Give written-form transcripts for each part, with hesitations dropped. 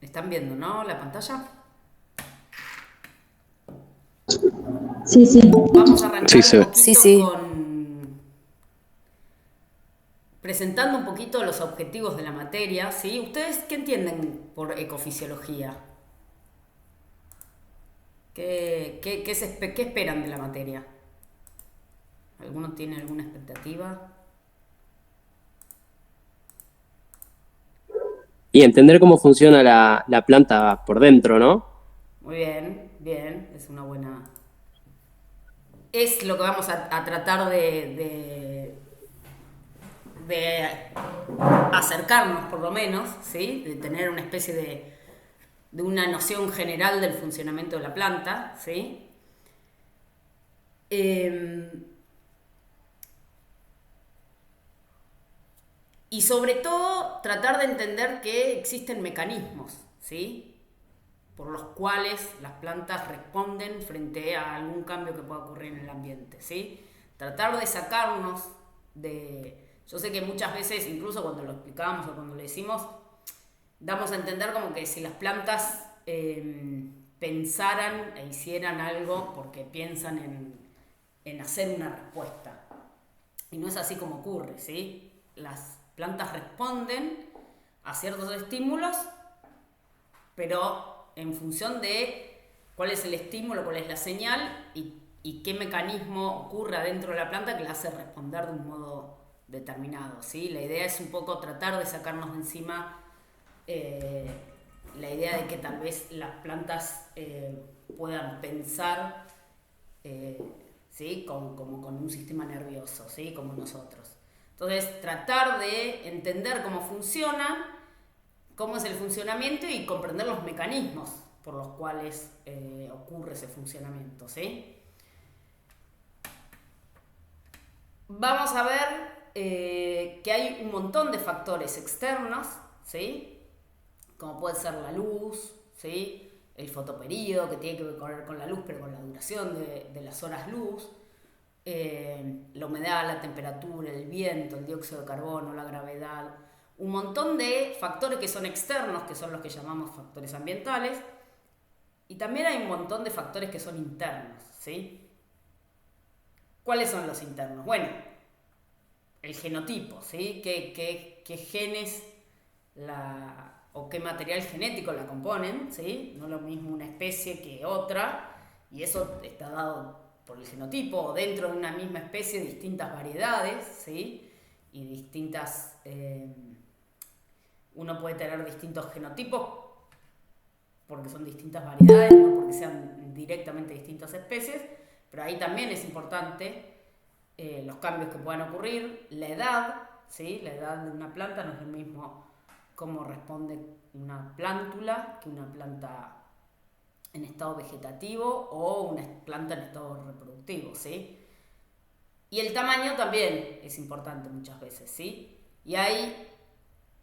¿Están viendo, no, la pantalla? Sí, sí. Vamos a Sí, arrancar un se ve. poquito con presentando un poquito los objetivos de la materia, ¿sí? ¿Ustedes qué entienden por ecofisiología? ¿Qué esperan de la materia? ¿Alguno tiene alguna expectativa? Y entender cómo funciona la planta por dentro, ¿no? Muy bien, bien, es una buena... Es lo que vamos a tratar de acercarnos, por lo menos, ¿sí? De tener una especie de una noción general del funcionamiento de la planta, ¿sí? Eh, y sobre todo tratar de entender que existen mecanismos, ¿sí? Por los cuales las plantas responden frente a algún cambio que pueda ocurrir en el ambiente, ¿sí? Tratar de sacarnos de... Yo sé que muchas veces, incluso cuando lo explicamos o cuando lo decimos, damos a entender como que si las plantas pensaran e hicieran algo porque piensan en hacer una respuesta. Y no es así como ocurre, ¿sí? Las plantas responden a ciertos estímulos, pero en función de cuál es el estímulo, cuál es la señal y qué mecanismo ocurre adentro de la planta que la hace responder de un modo determinado, ¿sí? La idea es un poco tratar de sacarnos de encima eh, la idea de que tal vez las plantas puedan pensar eh, ¿sí? Como con un sistema nervioso, ¿sí? Como nosotros. Entonces, tratar de entender cómo funcionan, cómo es el funcionamiento y comprender los mecanismos por los cuales ocurre ese funcionamiento, ¿sí? Vamos a ver que hay un montón de factores externos, ¿sí? Como puede ser la luz, ¿sí? El fotoperíodo, que tiene que ver con la luz, pero con la duración de las horas luz, la humedad, la temperatura, el viento, el dióxido de carbono, la gravedad, un montón de factores que son externos, que son los que llamamos factores ambientales, y también hay un montón de factores que son internos, ¿sí? ¿Cuáles son los internos? Bueno, el genotipo, ¿sí? ¿Qué genes o qué material genético la componen, ¿sí? No es lo mismo una especie que otra, y eso está dado por el genotipo, o dentro de una misma especie distintas variedades, ¿sí? Y distintas... uno puede tener distintos genotipos porque son distintas variedades, no porque sean directamente distintas especies, pero ahí también es importante los cambios que puedan ocurrir, la edad, ¿sí? La edad de una planta no es lo mismo cómo responde una plántula que una planta en estado vegetativo o una planta en estado reproductivo, ¿sí? Y el tamaño también es importante muchas veces, ¿sí? Y hay,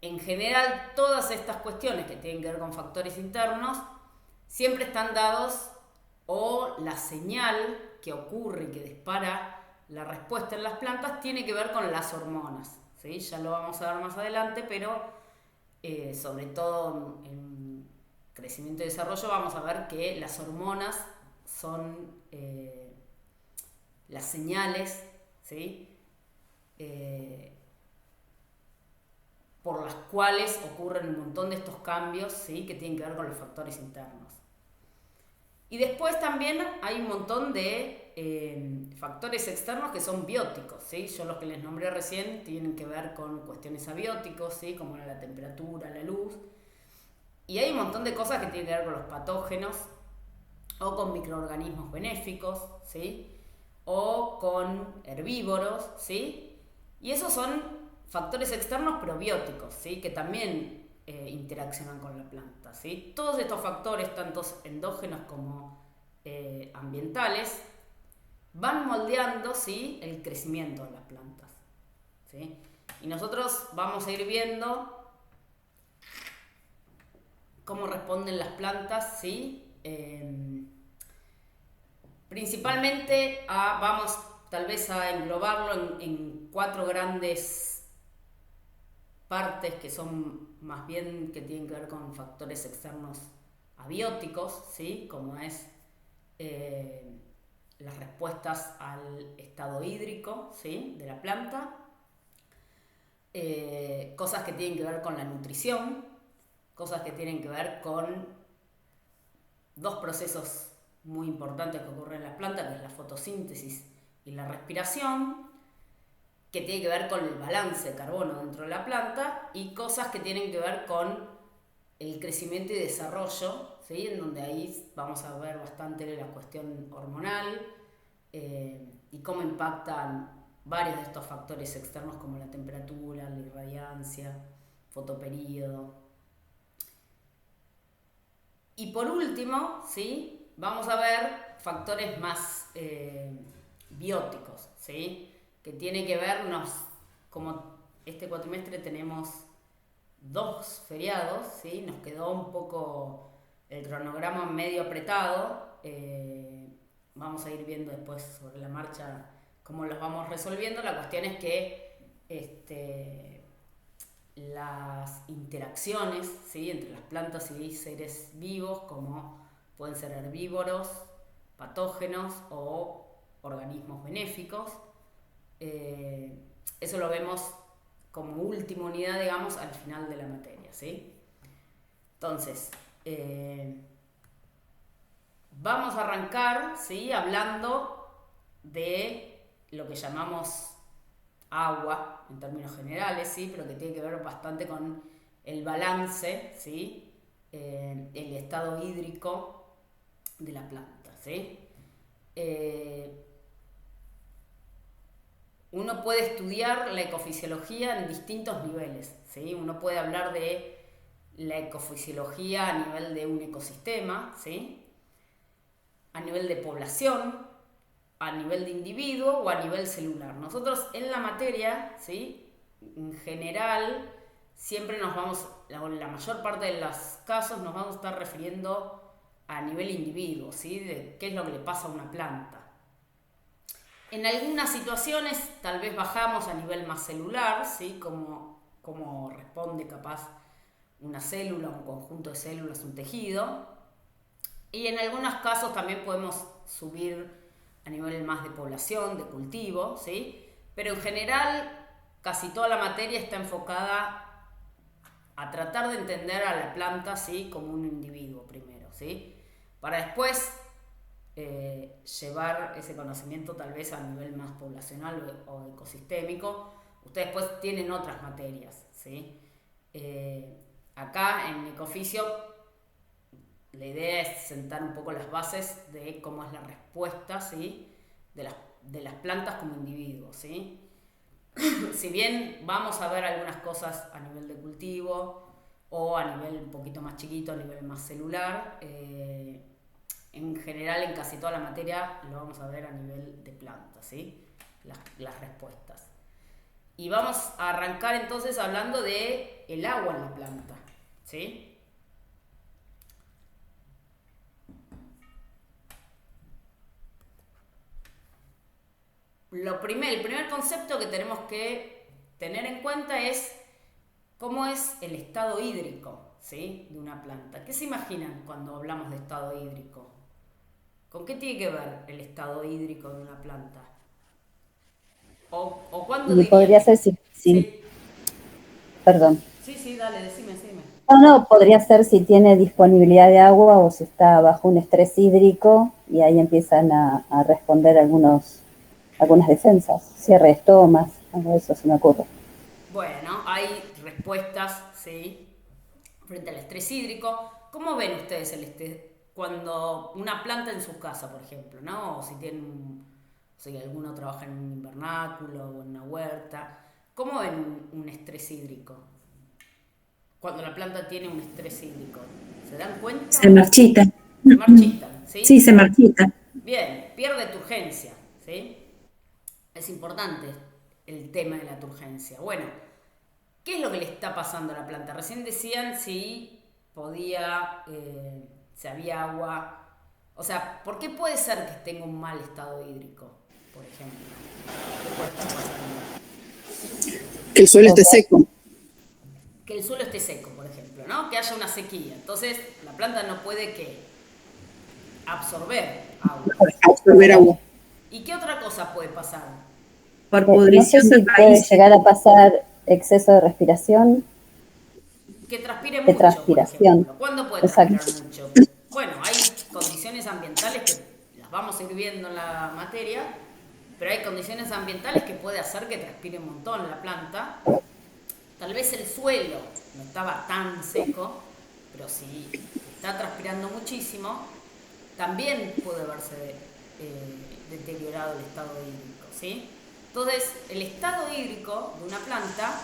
en general, todas estas cuestiones que tienen que ver con factores internos siempre están dados o la señal que ocurre y que dispara la respuesta en las plantas tiene que ver con las hormonas, ¿sí? Ya lo vamos a ver más adelante, pero sobre todo en crecimiento y desarrollo vamos a ver que las hormonas son las señales, ¿sí? Eh, por las cuales ocurren un montón de estos cambios, ¿sí? Que tienen que ver con los factores internos. Y después también hay un montón de factores externos que son bióticos, ¿sí? Yo los que les nombré recién tienen que ver con cuestiones abióticos, ¿sí? Como la temperatura, la luz. Y hay un montón de cosas que tienen que ver con los patógenos o con microorganismos benéficos, ¿sí? O con herbívoros, ¿sí? Y esos son factores externos probióticos, ¿sí? Que también interaccionan con la planta, ¿sí? Todos estos factores, tanto endógenos como ambientales, van moldeando, ¿sí? El crecimiento de las plantas, ¿sí? Y nosotros vamos a ir viendo cómo responden las plantas, ¿sí? Principalmente vamos tal vez a englobarlo en cuatro grandes partes que son más bien que tienen que ver con factores externos abióticos, ¿sí? Como es las respuestas al estado hídrico, ¿sí? De la planta, cosas que tienen que ver con la nutrición, cosas que tienen que ver con dos procesos muy importantes que ocurren en las plantas, que es la fotosíntesis y la respiración, que tiene que ver con el balance de carbono dentro de la planta, y cosas que tienen que ver con el crecimiento y desarrollo, ¿sí? En donde ahí vamos a ver bastante la cuestión hormonal y cómo impactan varios de estos factores externos como la temperatura, la irradiancia, fotoperíodo. Y por último, ¿sí? Vamos a ver factores más bióticos, ¿sí? Que tiene que vernos, como este cuatrimestre tenemos 2 feriados, ¿sí? Nos quedó un poco el cronograma medio apretado. Vamos a ir viendo después sobre la marcha cómo los vamos resolviendo. La cuestión es que las interacciones, ¿sí? Entre las plantas y seres vivos, como pueden ser herbívoros, patógenos o organismos benéficos, eso lo vemos como última unidad, digamos, al final de la materia, ¿sí? Entonces, vamos a arrancar, ¿sí? Hablando de lo que llamamos agua, en términos generales, ¿sí? Pero que tiene que ver bastante con el balance, ¿sí? El estado hídrico de la planta, ¿sí? Uno puede estudiar la ecofisiología en distintos niveles, ¿sí? Uno puede hablar de la ecofisiología a nivel de un ecosistema, ¿sí? A nivel de población, a nivel de individuo o a nivel celular. Nosotros en la materia, ¿sí? En general, siempre nos vamos, la mayor parte de los casos nos vamos a estar refiriendo a nivel individuo, ¿sí? De qué es lo que le pasa a una planta. En algunas situaciones tal vez bajamos a nivel más celular, ¿sí? Como responde capaz una célula, un conjunto de células, un tejido. Y en algunos casos también podemos subir a nivel más de población, de cultivo, ¿sí? Pero en general casi toda la materia está enfocada a tratar de entender a la planta, ¿sí? Como un individuo primero, ¿sí? Para después llevar ese conocimiento tal vez a nivel más poblacional o ecosistémico. Ustedes después tienen otras materias, ¿sí? Acá en Ecofisio la idea es sentar un poco las bases de cómo es la respuesta, ¿sí? de las plantas como individuos, ¿sí? Si bien vamos a ver algunas cosas a nivel de cultivo o a nivel un poquito más chiquito, a nivel más celular, en general en casi toda la materia lo vamos a ver a nivel de planta, ¿sí? Las respuestas. Y vamos a arrancar entonces hablando de el agua en la planta, ¿sí? El primer concepto que tenemos que tener en cuenta es cómo es el estado hídrico, ¿sí? De una planta. ¿Qué se imaginan cuando hablamos de estado hídrico? ¿Con qué tiene que ver el estado hídrico de una planta? ¿O cuándo Y podría ser sí. Perdón. Sí, dale, decime. No, podría ser si tiene disponibilidad de agua o si está bajo un estrés hídrico y ahí empiezan a responder algunas defensas, cierre de estomas, algo de eso se me ocurre. Bueno, hay respuestas, ¿sí? Frente al estrés hídrico. ¿Cómo ven ustedes el estrés cuando una planta en su casa, por ejemplo, ¿no? O si tienen, si alguno trabaja en un invernáculo o en una huerta, ¿cómo ven un estrés hídrico? Cuando la planta tiene un estrés hídrico, ¿se dan cuenta? Se marchita. Se marchitan, ¿sí? Sí, se marchita. Bien, pierde turgencia, ¿sí? Es importante el tema de la turgencia. Bueno, ¿qué es lo que le está pasando a la planta? Recién decían si podía, si había agua. O sea, ¿por qué puede ser que tenga un mal estado hídrico, por ejemplo? ¿Qué puede estar pasando? Que el suelo esté seco. que el suelo esté seco, por ejemplo, ¿no? Que haya una sequía. Entonces, la planta no puede que absorber agua. Absorber agua. ¿Y qué otra cosa puede pasar? Por No sé pudrición de si puede raíces. llegar a pasar exceso de respiración, Que transpire de mucho, por transpiración. ejemplo. ¿Cuándo puede Exacto. transpirar mucho? Bueno, hay condiciones ambientales que las vamos a ir viendo en la materia, pero hay condiciones ambientales que puede hacer que transpire un montón la planta. Tal vez el suelo no estaba tan seco, pero si está transpirando muchísimo, también puede verse deteriorado el estado hídrico, ¿sí? Entonces, el estado hídrico de una planta,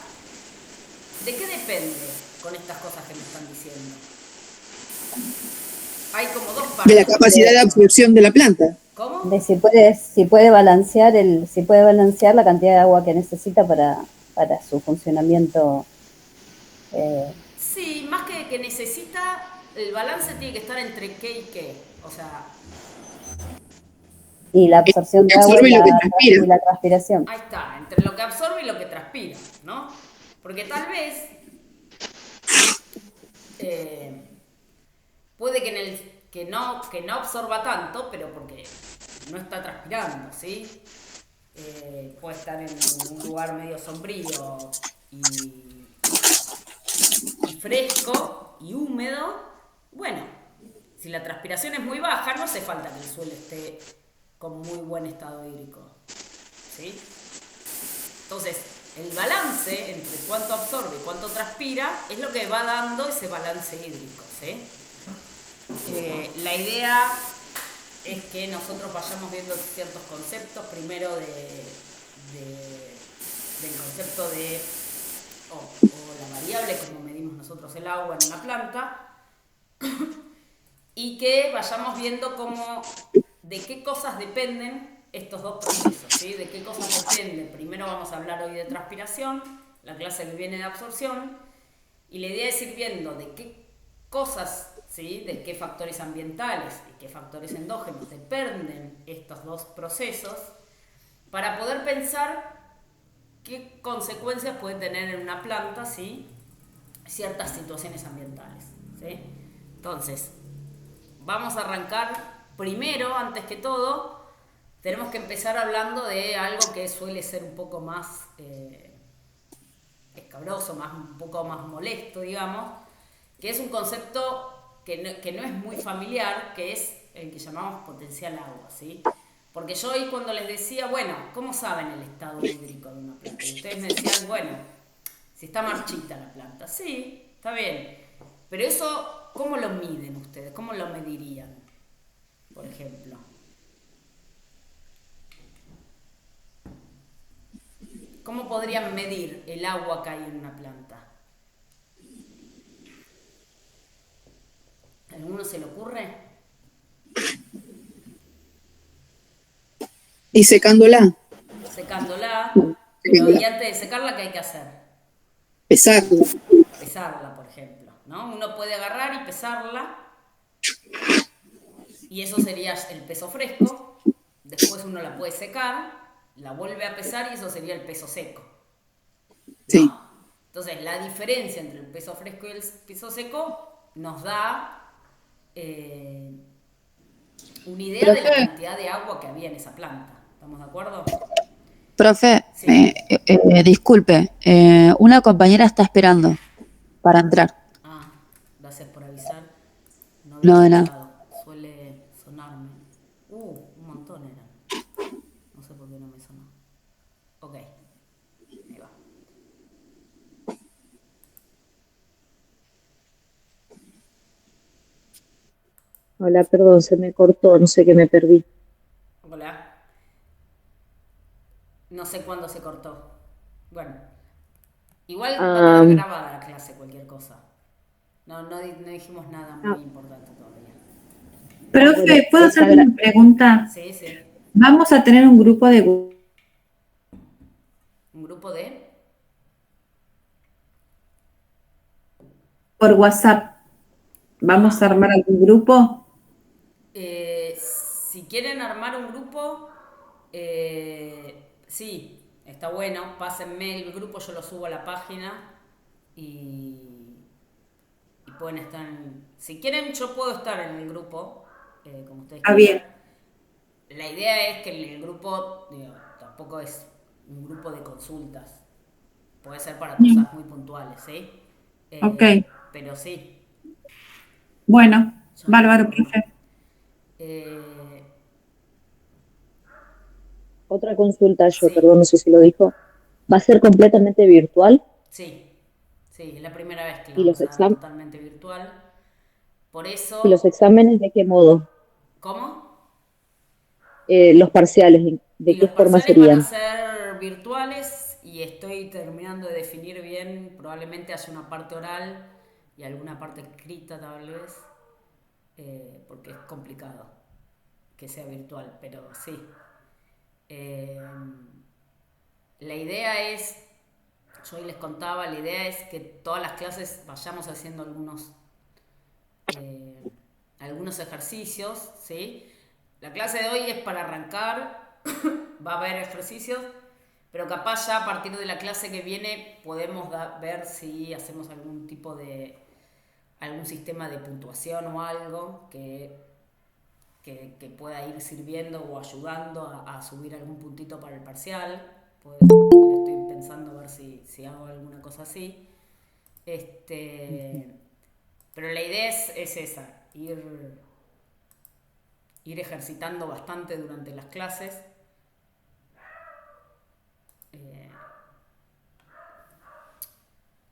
¿de qué depende con estas cosas que me están diciendo? Hay como dos partes. De la capacidad de absorción de la planta. ¿Cómo? De si puede balancear la cantidad de agua que necesita para su funcionamiento. Sí, más que necesita, el balance tiene que estar entre qué y qué. O sea, Y la absorción de agua Absorbe lo que transpira. y la transpiración. ahí está, entre lo que absorbe y lo que transpira, ¿no? Porque tal vez puede que no absorba tanto, pero porque no está transpirando, ¿sí? Puede estar en un lugar medio sombrío y fresco y húmedo. Bueno, si la transpiración es muy baja, no hace falta que el suelo esté con muy buen estado hídrico, ¿sí? Entonces, el balance entre cuánto absorbe y cuánto transpira es lo que va dando ese balance hídrico, ¿sí? La idea es que nosotros vayamos viendo ciertos conceptos, primero del concepto de o la variable como medimos nosotros el agua en una planta, y que vayamos viendo de qué cosas dependen estos dos procesos, ¿sí? De qué cosas dependen. Primero vamos a hablar hoy de transpiración, la clase que viene de absorción, y la idea es ir viendo de qué cosas, ¿sí? De qué factores ambientales y qué factores endógenos dependen estos dos procesos, para poder pensar qué consecuencias puede tener en una planta, ¿sí? Ciertas situaciones ambientales, ¿sí? Entonces, vamos a arrancar primero, antes que todo, tenemos que empezar hablando de algo que suele ser un poco más escabroso, un poco más molesto, digamos, que es un concepto que no es muy familiar, que es el que llamamos potencial agua, ¿sí? Porque yo hoy cuando les decía, bueno, ¿cómo saben el estado hídrico de una planta? Y ustedes me decían, bueno, si está marchita la planta. Sí, está bien. Pero eso, ¿cómo lo miden ustedes? ¿Cómo lo medirían, por ejemplo? ¿Cómo podrían medir el agua que hay en una planta? ¿A alguno se le ocurre? Y secándola. Secándola, pero y antes de secarla, ¿qué hay que hacer? Pesarla. Pesarla, por ejemplo, ¿no? Uno puede agarrar y pesarla, y eso sería el peso fresco. Después uno la puede secar, la vuelve a pesar y eso sería el peso seco, Sí. ¿no? Entonces, la diferencia entre el peso fresco y el peso seco nos da una idea de la Profe, cantidad de agua que había en esa planta. ¿Estamos de acuerdo? profe, Sí. disculpe, una compañera está esperando para entrar. Ah, gracias por avisar. No había No, de nada. escuchado. Suele sonarme. Un montón eran. No sé por qué no me sonó. Ok, ahí va. Hola, perdón, se me cortó, no sé qué me perdí. Hola. No sé cuándo se cortó. Bueno, igual va a Ah, quedar grabada la clase, cualquier cosa. No dijimos nada muy importante todavía. bueno, Profe, ¿puedo está hacerle una pregunta? Sí, sí. Vamos a tener un grupo Un grupo de... por WhatsApp. ¿Vamos a Ah, armar algún grupo? si quieren armar un grupo, sí, está bueno. Pásenme el grupo, yo lo subo a la página y pueden estar si quieren yo puedo estar en el grupo, como ustedes Ah, quieran. bien. La idea es que el grupo, digo, tampoco es un grupo de consultas, puede ser para Bien. cosas muy puntuales, ¿sí? Ok. Pero sí, Bueno, yo no tengo bárbaro, problema. profe. Eh, Otra consulta yo, sí, perdón, no sé si lo dijo. ¿Va a ser completamente virtual? sí, sí, es la primera vez que la ¿Y los vamos a dar exam totalmente virtual. Por y los eso, exámenes de qué modo? ¿cómo? Los parciales, Y ¿de qué los forma parciales van a serían? ser virtuales y estoy terminando de definir bien, probablemente haya una parte oral y alguna parte escrita tal vez, porque es complicado que sea virtual, pero sí. Eh, la idea es, yo hoy les contaba, la idea es que todas las clases vayamos haciendo eh, algunos ejercicios, ¿sí? La clase de hoy es para arrancar, va a haber ejercicios, pero capaz ya a partir de la clase que viene podemos ver si hacemos algún sistema de puntuación o algo que pueda ir sirviendo o ayudando a subir algún puntito para el parcial. Pues, estoy pensando a ver si hago alguna cosa así. Pero la idea es esa, ir ejercitando bastante durante las clases, eh,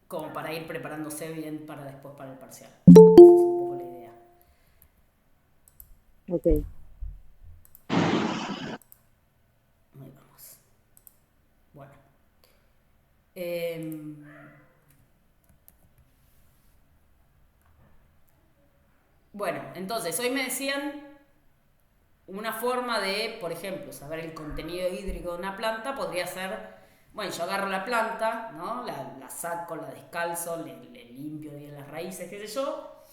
como para ir preparándose bien para después para el parcial. Esa es un poco la idea. Ok. Ahí vamos. Bueno. Eh, bueno, entonces, hoy me decían una forma de, por ejemplo, saber el contenido hídrico de una planta podría ser, bueno, yo agarro la planta, ¿no? La saco, la descalzo, le limpio bien las raíces, qué sé yo,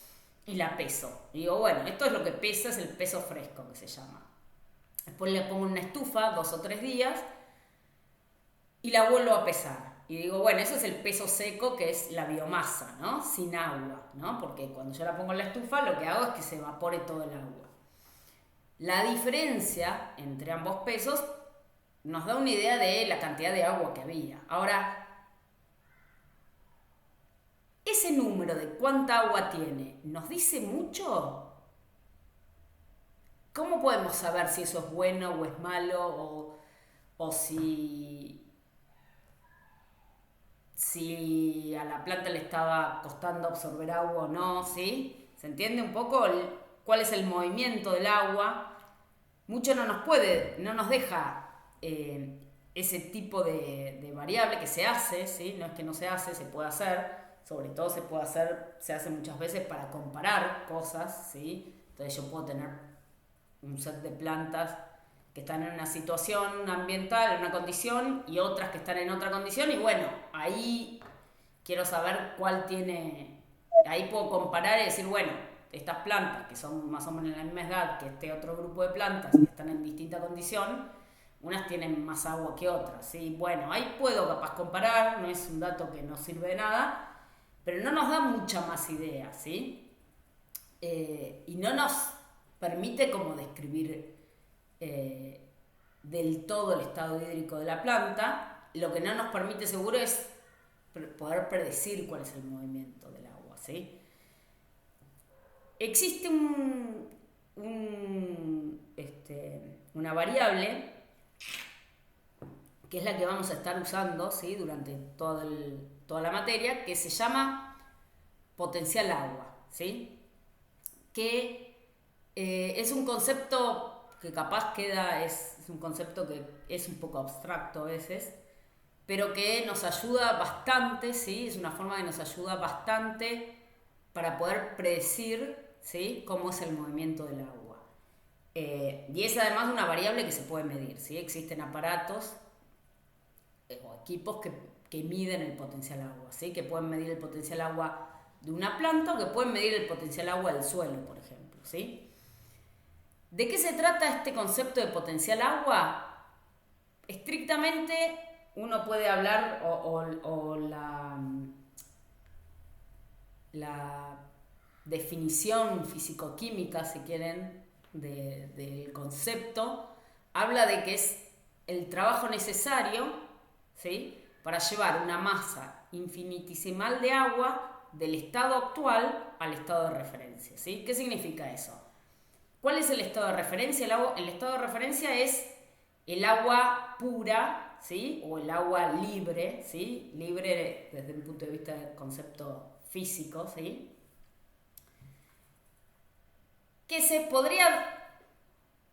y la peso. Y digo, bueno, esto es lo que pesa, es el peso fresco que se llama. Después le pongo en una estufa 2 o 3 días y la vuelvo a pesar. Y digo, bueno, eso es el peso seco, que es la biomasa, ¿no? Sin agua, ¿no? Porque cuando yo la pongo en la estufa, lo que hago es que se evapore todo el agua. La diferencia entre ambos pesos nos da una idea de la cantidad de agua que había. Ahora, ese número de cuánta agua tiene, ¿nos dice mucho? ¿Cómo podemos saber si eso es bueno o es malo o si a la planta le estaba costando absorber agua o no? ¿Sí? ¿Se entiende un poco cuál es el movimiento del agua? Mucho no nos deja ese tipo de variable que se hace, ¿sí? No es que no se hace, se puede hacer, sobre todo se hace muchas veces para comparar cosas, ¿sí? Entonces yo puedo tener un set de plantas que están en una situación ambiental, en una condición, y otras que están en otra condición, y bueno, ahí quiero saber ahí puedo comparar y decir, bueno, estas plantas que son más o menos de la misma edad que este otro grupo de plantas que están en distinta condición, unas tienen más agua que otras, ¿sí? Bueno, ahí puedo capaz comparar, no es un dato que no sirve de nada, pero no nos da mucha más idea, ¿sí? Y no nos permite como describir del todo el estado hídrico de la planta. Lo que no nos permite seguro es poder predecir cuál es el movimiento del agua, ¿sí? Existe una variable que es la que vamos a estar usando, ¿sí? Durante toda la materia, que se llama potencial agua, ¿sí? Que es un concepto que capaz es un concepto que es un poco abstracto a veces, pero que nos ayuda bastante, ¿sí? Es una forma que nos ayuda bastante para poder predecir, ¿sí? Cómo es el movimiento del agua. Y es además una variable que se puede medir, ¿sí? Existen aparatos o equipos que miden el potencial agua, ¿sí? Que pueden medir el potencial agua de una planta o que pueden medir el potencial agua del suelo, por ejemplo, ¿sí? ¿De qué se trata este concepto de potencial agua? Estrictamente uno puede hablar o la definición fisicoquímica, si quieren, del concepto, habla de que es el trabajo necesario, ¿sí?, para llevar una masa infinitesimal de agua del estado actual al estado de referencia, ¿sí? ¿Qué significa eso? ¿Cuál es el estado de referencia? El estado de referencia es el agua pura, ¿sí?, o el agua libre, ¿sí?, libre desde un punto de vista del concepto físico, ¿sí?, que se podría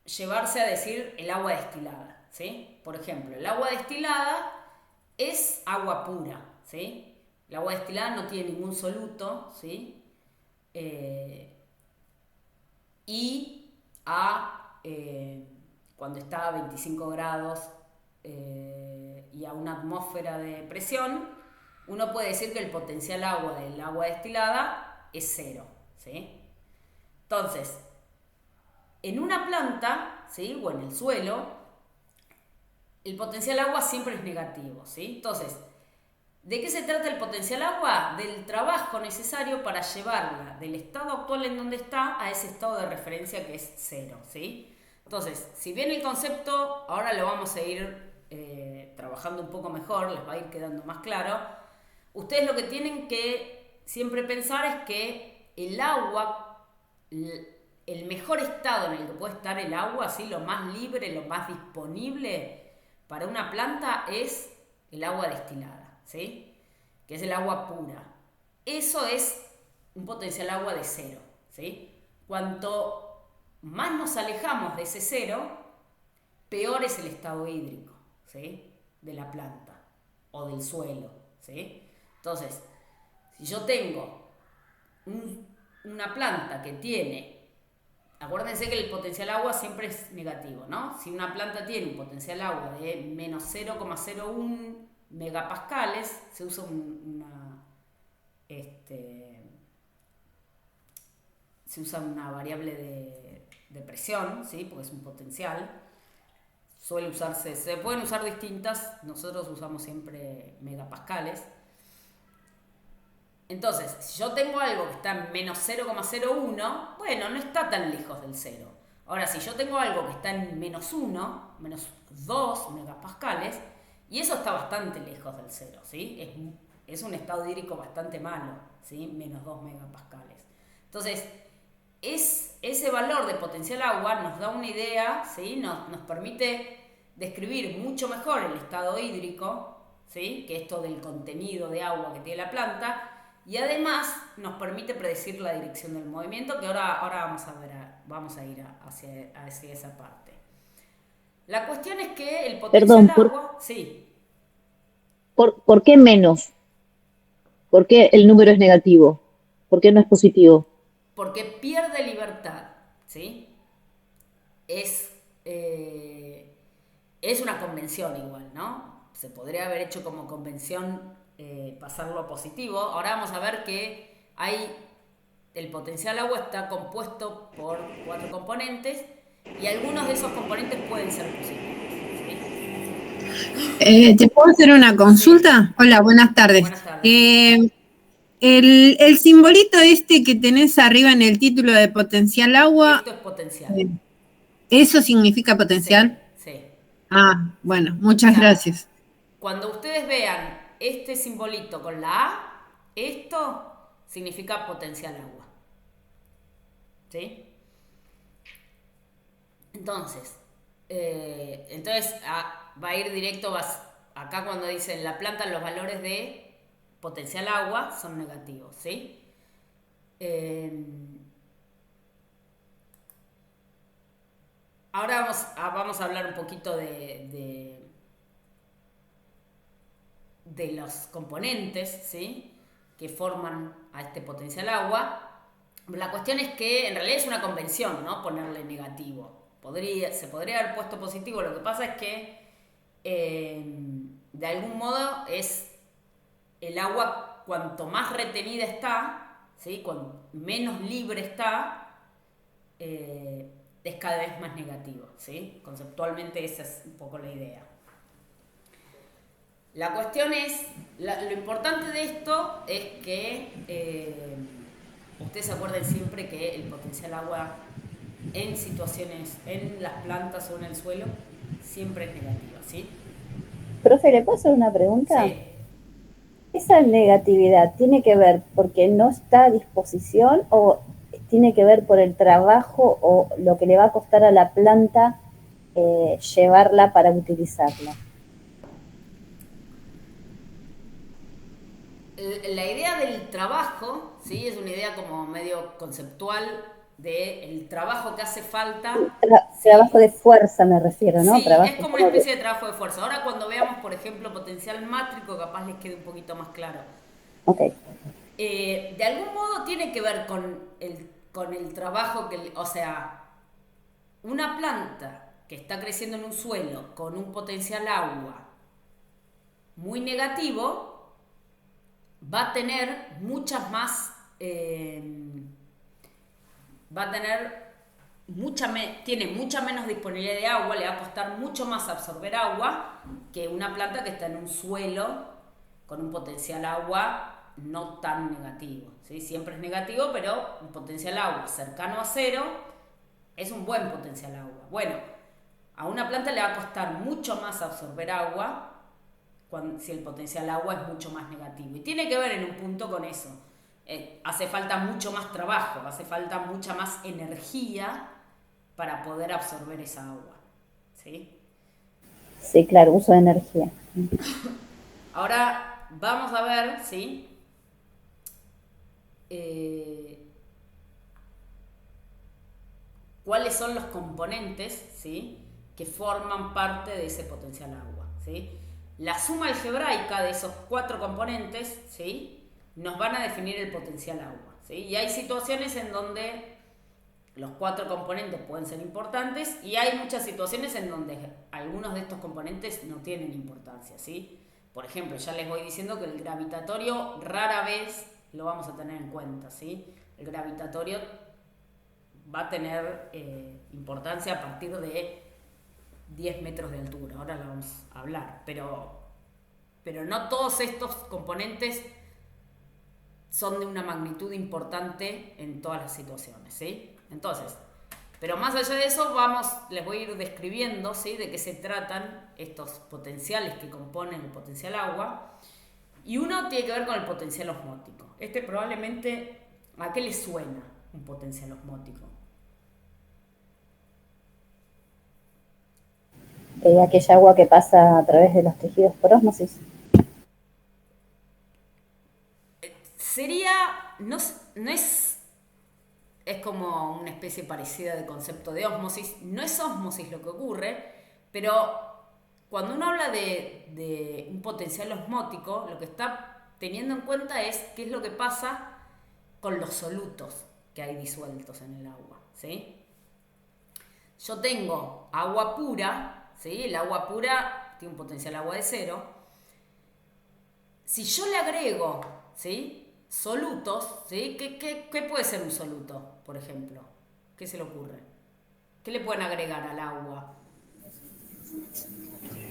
llevarse a decir el agua destilada, ¿sí? Por ejemplo, el agua destilada es agua pura, ¿sí? El agua destilada no tiene ningún soluto, ¿sí? Cuando está a 25 grados y a una atmósfera de presión, uno puede decir que el potencial agua del agua destilada es 0, ¿sí? Entonces, en una planta, ¿sí?, o en el suelo, el potencial agua siempre es negativo, ¿sí? Entonces, ¿de qué se trata el potencial agua? Del trabajo necesario para llevarla del estado actual en donde está a ese estado de referencia que es 0, ¿sí? Entonces, si bien el concepto ahora lo vamos a ir trabajando un poco mejor, les va a ir quedando más claro, ustedes lo que tienen que siempre pensar es que el agua, el mejor estado en el que puede estar el agua, ¿sí?, lo más libre, lo más disponible para una planta es el agua destilada, ¿sí?, que es el agua pura. Eso es un potencial agua de 0, ¿sí? Cuanto más nos alejamos de ese 0, peor es el estado hídrico, ¿sí?, de la planta o del suelo, ¿sí? Entonces, si yo tengo una planta que tiene, acuérdense que el potencial agua siempre es negativo, ¿no? Si una planta tiene un potencial agua de menos 0,01 megapascales, se usa una variable de presión, ¿sí?, porque es un potencial. Suele usarse, se pueden usar distintas, nosotros usamos siempre megapascales. Entonces, si yo tengo algo que está en menos 0,01, bueno, no está tan lejos del 0. Ahora, si yo tengo algo que está en menos 1, menos 2 megapascales, y eso está bastante lejos del 0, ¿sí? Es un estado hídrico bastante malo, ¿sí?, menos 2 megapascales. Entonces, ese valor de potencial agua nos da una idea, ¿sí?, nos permite describir mucho mejor el estado hídrico, ¿sí?, que esto del contenido de agua que tiene la planta, y además nos permite predecir la dirección del movimiento, que ahora vamos a ir hacia esa parte. La cuestión es que el potencial agua... Sí. ¿Por qué menos? ¿Por qué el número es negativo? ¿Por qué no es positivo? Porque pierde libertad, ¿sí? Es una convención igual, ¿no? Se podría haber hecho como convención pasarlo a positivo. Ahora vamos a ver que el potencial agua está compuesto por 4 componentes y algunos de esos componentes pueden ser positivos, ¿sí? ¿Te puedo hacer una consulta? Sí. Hola, buenas tardes. Buenas tardes. El simbolito que tenés arriba en el título de potencial agua. Esto es potencial. ¿Eso significa potencial? Sí. Ah, bueno, muchas gracias. Cuando ustedes vean este simbolito con la A, esto significa potencial agua, ¿sí? Entonces va a ir directo, acá cuando dicen la planta, los valores de potencial agua son negativos, ¿sí? Ahora vamos a hablar un poquito de los componentes, ¿sí?, que forman a este potencial agua. La cuestión es que en realidad es una convención, ¿no?, ponerle negativo. Se podría haber puesto positivo, lo que pasa es que de algún modo es el agua, cuanto más retenida está, ¿sí?, cuanto menos libre está, es cada vez más negativo, ¿sí? Conceptualmente esa es un poco la idea. La cuestión es, lo importante de esto es que ustedes se acuerden siempre que el potencial agua en situaciones, en las plantas o en el suelo, siempre es negativa, ¿sí? Profe, ¿le puedo hacer una pregunta? Sí. ¿Esa negatividad tiene que ver porque no está a disposición o tiene que ver por el trabajo o lo que le va a costar a la planta llevarla para utilizarla? La idea del trabajo, ¿sí? Es una idea como medio conceptual del trabajo que hace falta, ¿sí? Trabajo de fuerza me refiero, ¿no? Sí, es Trabajo como una como de... especie de trabajo de fuerza. Ahora cuando veamos, por ejemplo, potencial mátrico, capaz les quede un poquito más claro. Ok. De algún modo tiene que ver con el trabajo que, o sea, una planta que está creciendo en un suelo con un potencial agua muy negativo, va a tener muchas más, va a tener tiene mucha menos disponibilidad de agua, le va a costar mucho más absorber agua que una planta que está en un suelo con un potencial agua no tan negativo, ¿sí? Siempre es negativo, pero un potencial agua cercano a cero es un buen potencial agua. Bueno, a una planta le va a costar mucho más absorber agua si el potencial agua es mucho más negativo. Y tiene que ver en un punto con eso. Hace falta mucho más trabajo, hace falta mucha más energía para poder absorber esa agua. ¿Sí? Sí, claro, uso de energía. Ahora vamos a ver, ¿sí? Cuáles son los componentes, ¿sí? Que forman parte de ese potencial agua, ¿sí? La suma algebraica de esos 4 componentes, ¿sí? Nos van a definir el potencial agua, ¿sí? Y hay situaciones en donde los 4 componentes pueden ser importantes y hay muchas situaciones en donde algunos de estos componentes no tienen importancia, ¿sí? Por ejemplo, ya les voy diciendo que el gravitatorio rara vez lo vamos a tener en cuenta, ¿sí? El gravitatorio va a tener importancia a partir de 10 metros de altura, ahora lo vamos a hablar, pero no todos estos componentes son de una magnitud importante en todas las situaciones, ¿sí? Entonces, pero más allá de eso, les voy a ir describiendo, ¿sí? De qué se tratan estos potenciales que componen el potencial agua. Y uno tiene que ver con el potencial osmótico. Probablemente, ¿a qué le suena un potencial osmótico? Aquella agua que pasa a través de los tejidos por ósmosis. Sería, no es como una especie parecida de concepto de ósmosis, no es ósmosis lo que ocurre, pero cuando uno habla de un potencial osmótico, lo que está teniendo en cuenta es qué es lo que pasa con los solutos que hay disueltos en el agua, ¿sí? Yo tengo agua pura, ¿sí? El agua pura tiene un potencial agua de 0. Si yo le agrego, ¿sí? Solutos, ¿sí? ¿Qué puede ser un soluto, por ejemplo? ¿Qué se le ocurre? ¿Qué le pueden agregar al agua?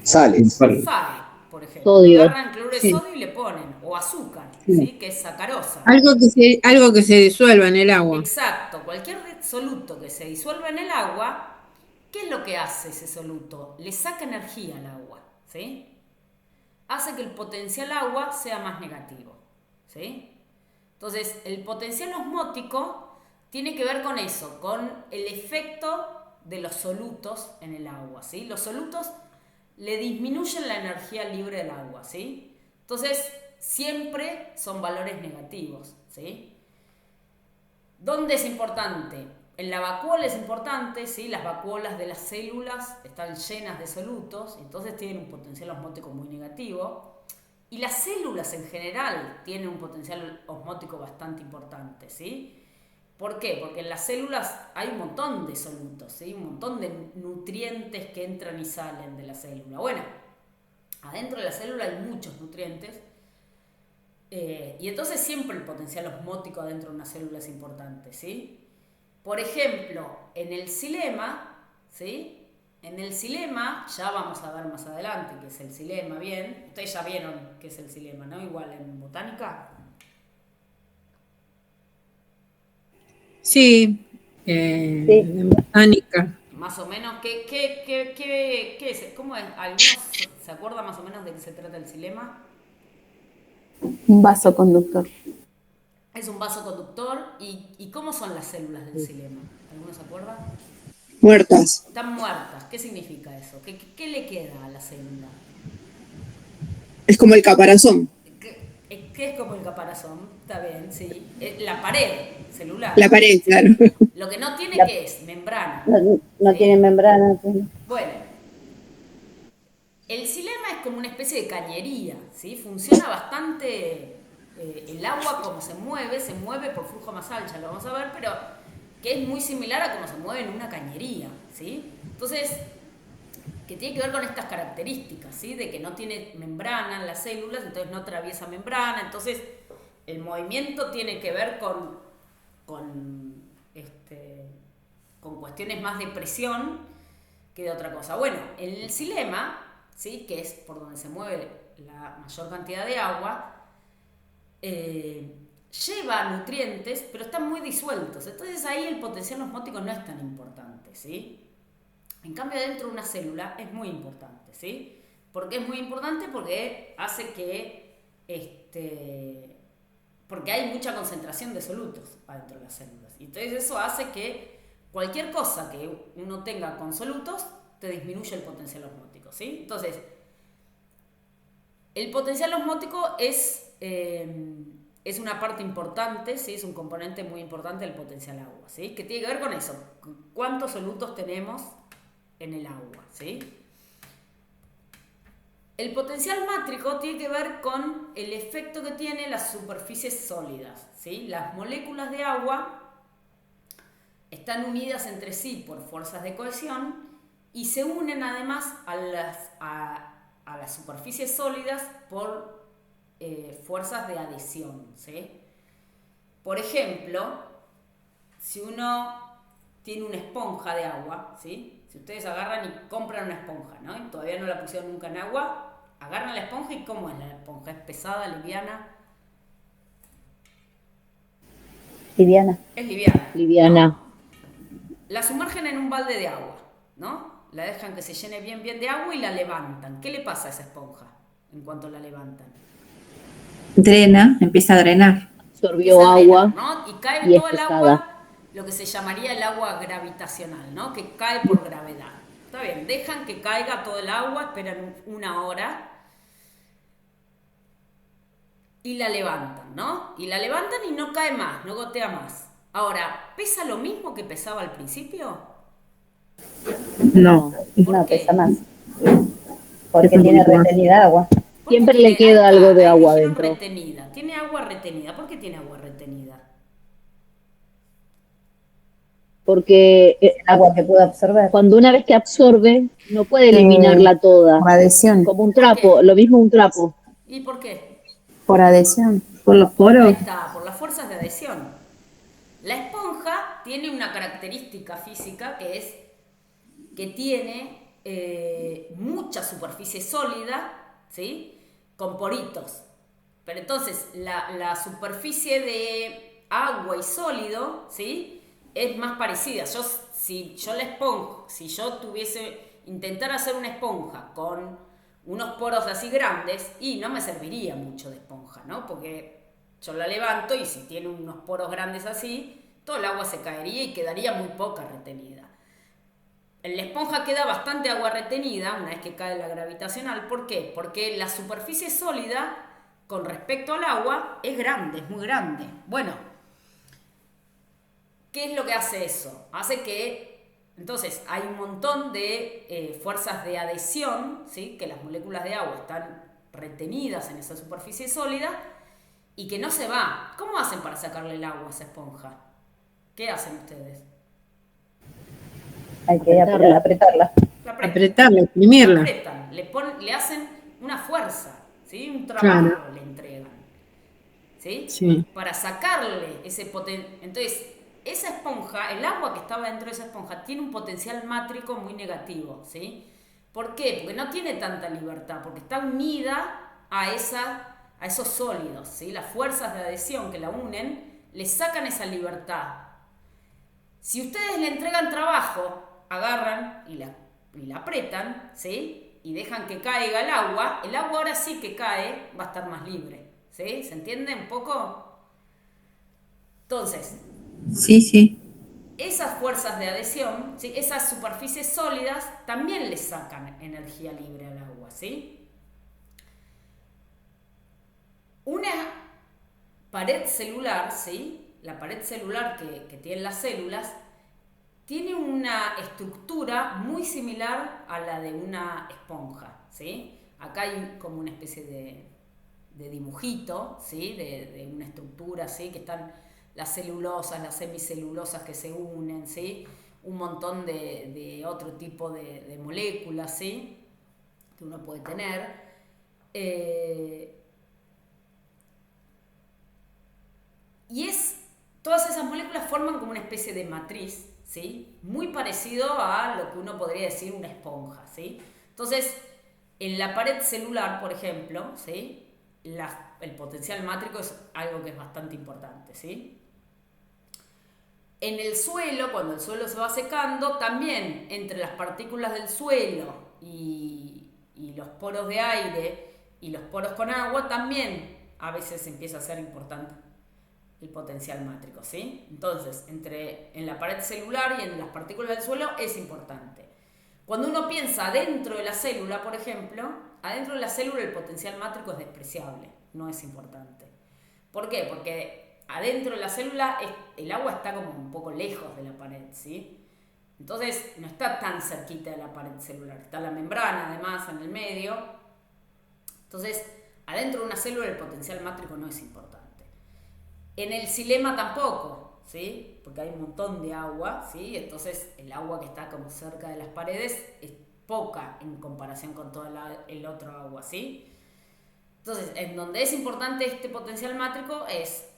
Sales. Sal, por ejemplo. Sodio. Agarran cloruro de Sí. sodio y le ponen, o azúcar, ¿sí? Que es sacarosa. Algo que se disuelva en el agua. Exacto, cualquier soluto que se disuelva en el agua, ¿qué es lo que hace ese soluto? Le saca energía al agua, ¿sí? Hace que el potencial agua sea más negativo, ¿sí? Entonces, el potencial osmótico tiene que ver con eso, con el efecto de los solutos en el agua, ¿sí? Los solutos le disminuyen la energía libre del agua, ¿sí? Entonces, siempre son valores negativos, ¿sí? ¿Dónde es importante? En la vacuola es importante, ¿sí? Las vacuolas de las células están llenas de solutos, entonces tienen un potencial osmótico muy negativo. Y las células en general tienen un potencial osmótico bastante importante, ¿sí? ¿Por qué? Porque en las células hay un montón de solutos, ¿sí? Un montón de nutrientes que entran y salen de la célula. Bueno, adentro de la célula hay muchos nutrientes y entonces siempre el potencial osmótico adentro de una célula es importante, ¿sí? Por ejemplo, en el xilema, ¿sí? En el xilema, ya vamos a ver más adelante qué es el xilema, bien. Ustedes ya vieron qué es el xilema, ¿no? Igual en botánica. Sí, Sí. en botánica. Más o menos, ¿qué es? ¿Cómo es? ¿Algunos se acuerdan más o menos de qué se trata el xilema? Un vaso conductor. Es un vaso conductor. ¿Y cómo son las células del xilema? ¿Alguno se acuerda? Muertas. Están muertas. ¿Qué significa eso? ¿Qué le queda a la célula? Es como el caparazón. ¿Qué es como el caparazón? Está bien, sí. La pared celular. La pared, claro. Lo que no tiene, La- ¿qué es? Membrana. No ¿Sí? tiene membrana. Tiene- Bueno, el xilema es como una especie de cañería, ¿sí? Funciona bastante, el agua como se mueve por flujo masal, ya lo vamos a ver, pero que es muy similar a cómo se mueve en una cañería, ¿sí? Entonces, que tiene que ver con estas características, ¿sí? De que no tiene membrana en las células, entonces no atraviesa membrana, entonces el movimiento tiene que ver con cuestiones más de presión que de otra cosa. Bueno, el xilema, ¿sí? Que es por donde se mueve la mayor cantidad de agua, lleva nutrientes, pero están muy disueltos. Entonces ahí el potencial osmótico no es tan importante, ¿sí? En cambio, dentro de una célula es muy importante, ¿sí? ¿Por qué es muy importante? Porque hace que, porque hay mucha concentración de solutos adentro de las células. Y entonces eso hace que cualquier cosa que uno tenga con solutos te disminuye el potencial osmótico, ¿sí? Entonces, el potencial osmótico es una parte importante, ¿sí? Es un componente muy importante del potencial agua, ¿sí? Que tiene que ver con eso, cuántos solutos tenemos en el agua, ¿sí? El potencial mátrico tiene que ver con el efecto que tienen las superficies sólidas, ¿sí? Las moléculas de agua están unidas entre sí por fuerzas de cohesión y se unen además a las superficies sólidas por fuerzas de adhesión, ¿sí? Por ejemplo, si uno tiene una esponja de agua, ¿sí? Si ustedes agarran y compran una esponja, ¿no? Y todavía no la pusieron nunca en agua, agarran la esponja y ¿cómo es la esponja? ¿Es pesada, liviana? Liviana. Es liviana. Liviana. ¿No? La sumergen en un balde de agua, ¿no? La dejan que se llene bien de agua y la levantan. ¿Qué le pasa a esa esponja en cuanto la levantan? Drena, empieza a drenar. Absorbió Empieza a agua drenar, ¿no? Y cae y es todo el pesada. agua, lo que se llamaría el agua gravitacional, ¿no? Que cae por gravedad. Está bien, dejan que caiga todo el agua, esperan una hora y la levantan, ¿no? Y la levantan y no cae más, no gotea más. Ahora, ¿pesa lo mismo que pesaba al principio? No. ¿Por No, qué? pesa más. Porque Pesa un tiene poquito más. retenida agua. ¿Por qué Siempre le tiene- queda ahí está, algo de ahí agua dijeron dentro. retenida. Tiene agua retenida. ¿Por qué tiene agua retenida? Porque Agua que puede absorber. cuando una vez que absorbe, no puede eliminarla toda. Por adhesión. Como un ¿Por trapo, qué? lo mismo un trapo. ¿Y por qué? Por adhesión. Por los Ahí poros. está, por las fuerzas de adhesión. La esponja tiene una característica física que es que tiene mucha superficie sólida, ¿sí? Con poritos. Pero entonces la superficie de agua y sólido, ¿sí? Es más parecida. Si yo intentara hacer una esponja con unos poros así grandes, y no me serviría mucho de esponja, ¿no? Porque yo la levanto y si tiene unos poros grandes así, todo el agua se caería y quedaría muy poca retenida. En la esponja queda bastante agua retenida una vez que cae la gravitacional. ¿Por qué? Porque la superficie sólida con respecto al agua es grande, es muy grande. Bueno, ¿qué es lo que hace eso? Hace que, entonces, hay un montón de fuerzas de adhesión, ¿sí? Que las moléculas de agua están retenidas en esa superficie sólida y que no se va. ¿Cómo hacen para sacarle el agua a esa esponja? ¿Qué hacen ustedes? Hay que Apretarla. apretarla. La apretan. Apretarla, La exprimirla. apretan, le hacen una fuerza, ¿sí? Un trabajo Claro. le entregan, ¿sí? Sí. Para sacarle ese potencial. Entonces, esa esponja, el agua que estaba dentro de esa esponja, tiene un potencial mátrico muy negativo, ¿sí? ¿Por qué? Porque no tiene tanta libertad, porque está unida a esos sólidos, ¿sí? Las fuerzas de adhesión que la unen le sacan esa libertad. Si ustedes le entregan trabajo, agarran y la apretan, ¿sí? Y dejan que caiga el agua ahora sí que cae, va a estar más libre, ¿sí? ¿Se entiende un poco? Entonces, Sí, sí. esas fuerzas de adhesión, ¿sí? Esas superficies sólidas también le sacan energía libre al agua, ¿sí? Una pared celular, ¿sí? La pared celular que tienen las células tiene una estructura muy similar a la de una esponja, ¿sí? Acá hay como una especie de dibujito, ¿sí? De una estructura, ¿sí? Que están las celulosas, las semicelulosas que se unen, ¿sí? Un montón de otro tipo de moléculas, ¿sí? Que uno puede tener. Todas esas moléculas forman como una especie de matriz, ¿sí? Muy parecido a lo que uno podría decir una esponja, ¿sí? Entonces, en la pared celular, por ejemplo, ¿sí? El potencial mátrico es algo que es bastante importante, ¿sí? En el suelo, cuando el suelo se va secando, también entre las partículas del suelo y los poros de aire y los poros con agua, también a veces empieza a ser importante el potencial mátrico, ¿sí? Entonces, en la pared celular y en las partículas del suelo es importante. Cuando uno piensa adentro de la célula, por ejemplo, adentro de la célula el potencial mátrico es despreciable, no es importante. ¿Por qué? Porque adentro de la célula el agua está como un poco lejos de la pared, ¿sí? Entonces no está tan cerquita de la pared celular, está la membrana además en el medio. Entonces, adentro de una célula el potencial mátrico no es importante. En el xilema tampoco, ¿sí? Porque hay un montón de agua, ¿sí? Entonces el agua que está como cerca de las paredes es poca en comparación con todo el otro agua, ¿sí? Entonces, en donde es importante este potencial mátrico es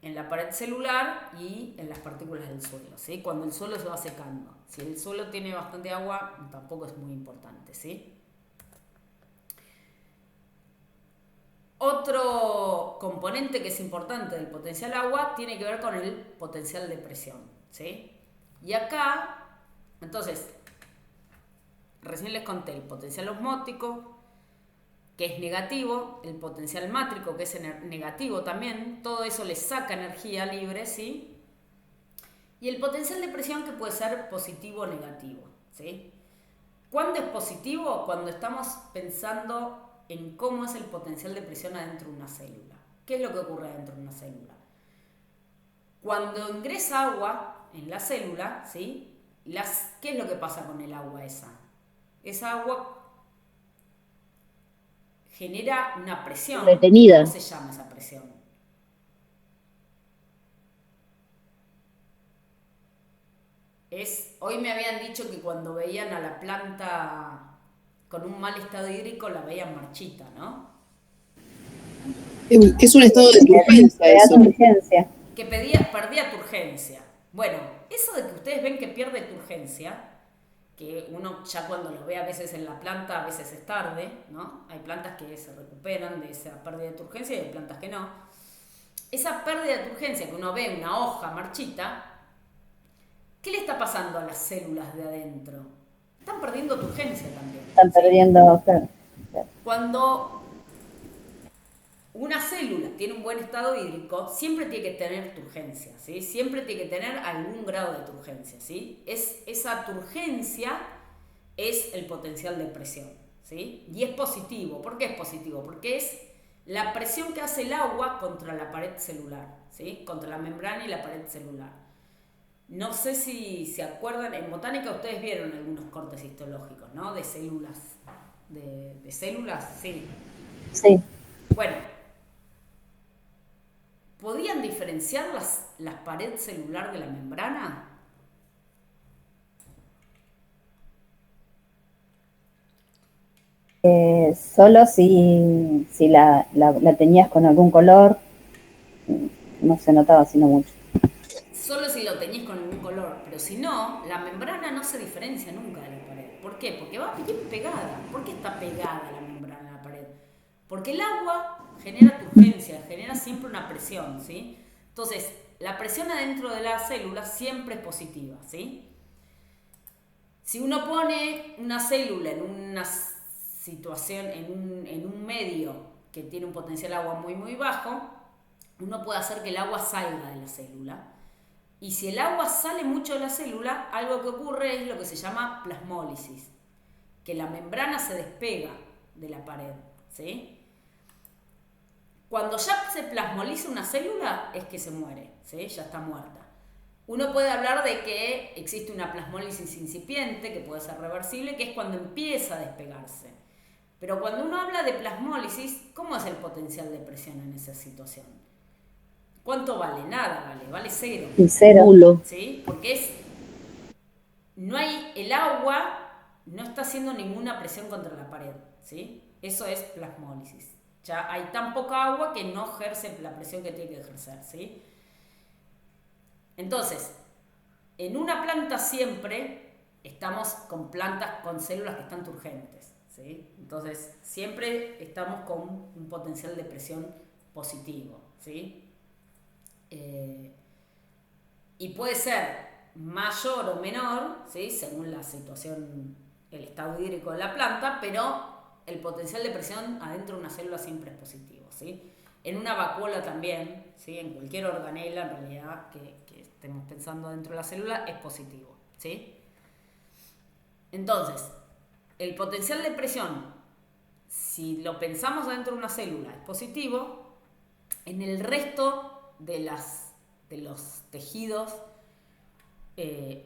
en la pared celular y en las partículas del suelo, ¿sí? Cuando el suelo se va secando. Si el suelo tiene bastante agua, tampoco es muy importante, ¿sí? Otro componente que es importante del potencial agua tiene que ver con el potencial de presión, ¿sí? Y acá, entonces, recién les conté el potencial osmótico, que es negativo, el potencial mátrico, que es negativo también, todo eso le saca energía libre, ¿sí? Y el potencial de presión, que puede ser positivo o negativo, ¿sí? ¿Cuándo es positivo? Cuando estamos pensando en cómo es el potencial de presión adentro de una célula. ¿Qué es lo que ocurre adentro de una célula? Cuando ingresa agua en la célula, ¿sí? ¿Qué es lo que pasa con el agua esa? Esa agua genera una presión. Retenida. ¿Cómo se llama esa presión? Hoy me habían dicho que cuando veían a la planta con un mal estado hídrico la veían marchita, ¿no? Es un estado de urgencia Te da eso. urgencia. Que perdía turgencia. Bueno, eso de que ustedes ven que pierde turgencia, que uno ya cuando lo ve a veces en la planta, a veces es tarde, ¿no? Hay plantas que se recuperan de esa pérdida de turgencia y hay plantas que no. Esa pérdida de turgencia que uno ve en una hoja marchita, ¿qué le está pasando a las células de adentro? Están perdiendo turgencia también. Están perdiendo. Claro. Cuando una célula tiene un buen estado hídrico, siempre tiene que tener turgencia, ¿sí? Siempre tiene que tener algún grado de turgencia, ¿sí? Esa turgencia es el potencial de presión, ¿sí? Y es positivo. ¿Por qué es positivo? Porque es la presión que hace el agua contra la pared celular, ¿sí? Contra la membrana y la pared celular. No sé si se acuerdan, en botánica ustedes vieron algunos cortes histológicos, ¿no? De células. ¿De células? Sí. Sí. Bueno, ¿podían diferenciar las paredes celular de la membrana? Solo si la teñías con algún color, no se notaba sino mucho. Solo si lo teñís con algún color, pero si no, la membrana no se diferencia nunca de la pared. ¿Por qué? Porque va bien pegada. ¿Por qué está pegada la membrana a la pared? Porque el agua genera turgencia, genera siempre una presión, ¿sí? Entonces, la presión adentro de la célula siempre es positiva, ¿sí? Si uno pone una célula en una situación, en un medio que tiene un potencial agua muy muy bajo, uno puede hacer que el agua salga de la célula. Y si el agua sale mucho de la célula, algo que ocurre es lo que se llama plasmólisis, que la membrana se despega de la pared, ¿sí? Cuando ya se plasmoliza una célula es que se muere, ¿sí? Ya está muerta. Uno puede hablar de que existe una plasmólisis incipiente, que puede ser reversible, que es cuando empieza a despegarse. Pero cuando uno habla de plasmólisis, ¿cómo es el potencial de presión en esa situación? ¿Cuánto vale? Nada vale cero. Y cero. Nulo. ¿Sí? Porque no hay, el agua no está haciendo ninguna presión contra la pared, ¿sí? Eso es plasmólisis. Ya hay tan poca agua que no ejerce la presión que tiene que ejercer, ¿sí? Entonces, en una planta siempre estamos con plantas con células que están turgentes, ¿sí? Entonces, siempre estamos con un potencial de presión positivo, ¿sí? Y puede ser mayor o menor, ¿sí? Según la situación, el estado hídrico de la planta, pero el potencial de presión adentro de una célula siempre es positivo, ¿sí? En una vacuola también, ¿sí? En cualquier organela en realidad que estemos pensando dentro de la célula es positivo, ¿sí? Entonces, el potencial de presión, si lo pensamos adentro de una célula, es positivo. En el resto de los tejidos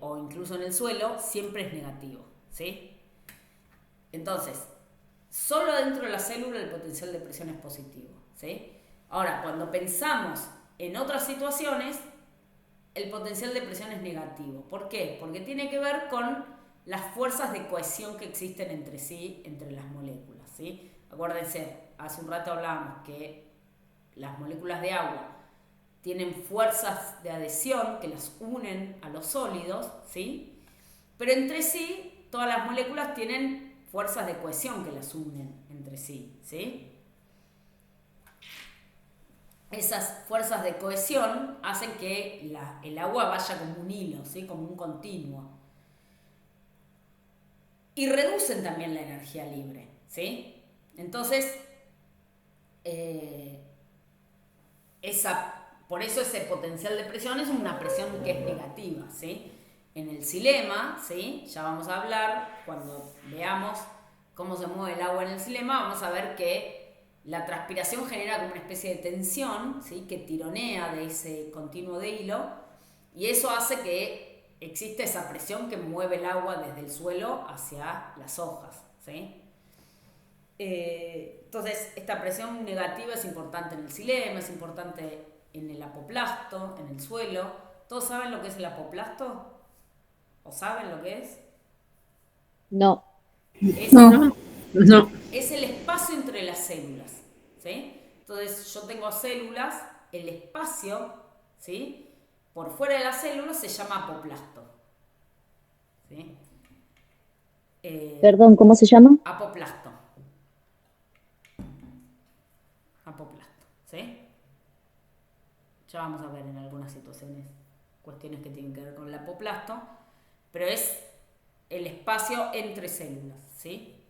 o incluso en el suelo siempre es negativo, ¿sí? Entonces, solo dentro de la célula el potencial de presión es positivo, ¿sí? Ahora, cuando pensamos en otras situaciones, el potencial de presión es negativo. ¿Por qué? Porque tiene que ver con las fuerzas de cohesión que existen entre sí, entre las moléculas, ¿sí? Acuérdense, hace un rato hablábamos que las moléculas de agua tienen fuerzas de adhesión que las unen a los sólidos, ¿sí? Pero entre sí, todas las moléculas tienen fuerzas de cohesión que las unen entre sí, ¿sí? Esas fuerzas de cohesión hacen que el agua vaya como un hilo, ¿sí? Como un continuo. Y reducen también la energía libre, ¿sí? Entonces, por eso ese potencial de presión es una presión que es negativa, ¿sí? En el xilema, ¿sí? Ya vamos a hablar, cuando veamos cómo se mueve el agua en el xilema, vamos a ver que la transpiración genera como una especie de tensión, ¿sí? Que tironea de ese continuo de hilo, y eso hace que exista esa presión que mueve el agua desde el suelo hacia las hojas, ¿sí? Entonces, esta presión negativa es importante en el xilema, es importante en el apoplasto, en el suelo. ¿Todos saben lo que es el apoplasto? ¿O saben lo que es? No. No. Es el espacio entre las células, ¿sí? Entonces, yo tengo células, el espacio, ¿sí? Por fuera de las células se llama apoplasto, ¿sí? Perdón, ¿cómo se llama? Apoplasto, ¿sí? Ya vamos a ver en algunas situaciones cuestiones que tienen que ver con el apoplasto, pero es el espacio entre células, ¿sí?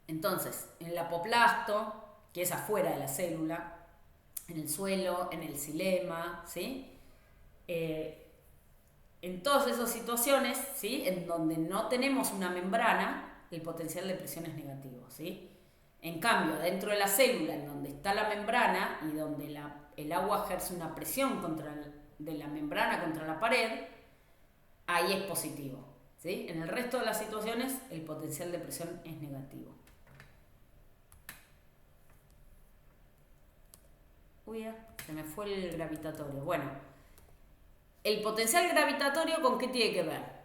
Entonces, en el apoplasto, que es afuera de la célula, en el suelo, en el xilema, ¿sí? En todas esas situaciones, ¿sí? En donde no tenemos una membrana, el potencial de presión es negativo, ¿sí? En cambio, dentro de la célula, en donde está la membrana y donde el agua ejerce una presión de la membrana contra la pared, ahí es positivo, ¿sí? En el resto de las situaciones, el potencial de presión es negativo. Uy, se me fue el gravitatorio. Bueno, el potencial gravitatorio, ¿con qué tiene que ver?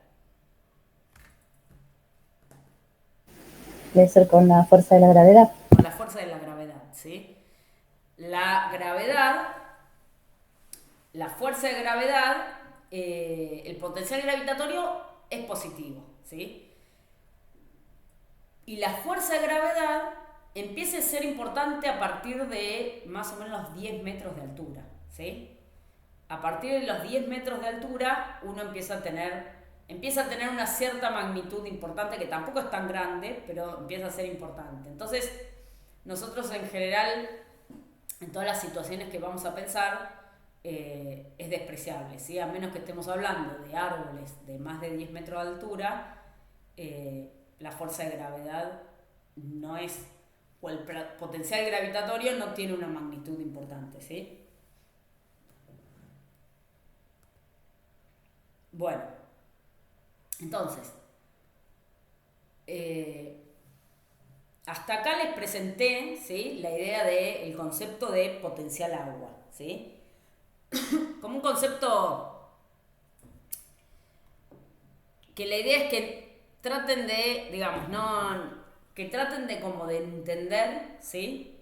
Debe ser con la fuerza de la gravedad. Con la fuerza de la gravedad, ¿sí? La fuerza de gravedad, el potencial gravitatorio es positivo, ¿sí? Y la fuerza de gravedad empiece a ser importante a partir de más o menos los 10 metros de altura, ¿sí? A partir de los 10 metros de altura uno empieza a tener una cierta magnitud importante, que tampoco es tan grande, pero empieza a ser importante. Entonces, nosotros en general, en todas las situaciones que vamos a pensar, es despreciable, ¿sí? A menos que estemos hablando de árboles de más de 10 metros de altura, la fuerza de gravedad no es, o el potencial gravitatorio no tiene una magnitud importante, ¿sí? Bueno, entonces, hasta acá les presenté, ¿sí?, la idea del concepto de potencial agua, ¿sí? Como un concepto que la idea es que traten de, digamos, que traten de como de entender, ¿sí?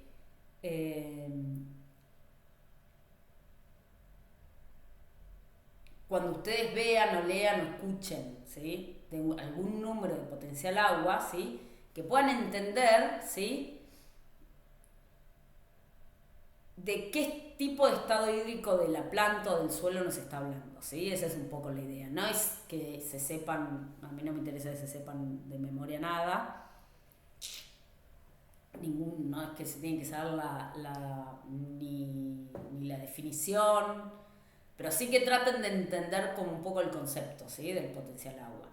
Cuando ustedes vean o lean o escuchen, ¿sí?, de algún número de potencial agua, ¿sí?, que puedan entender, ¿sí?, de qué tipo de estado hídrico de la planta o del suelo nos está hablando, ¿sí? Esa es un poco la idea. No es que se sepan, a mí no me interesa que se sepan de memoria nada, no es que se tiene que saber ni la definición, pero sí que traten de entender como un poco el concepto, ¿sí?, del potencial agua.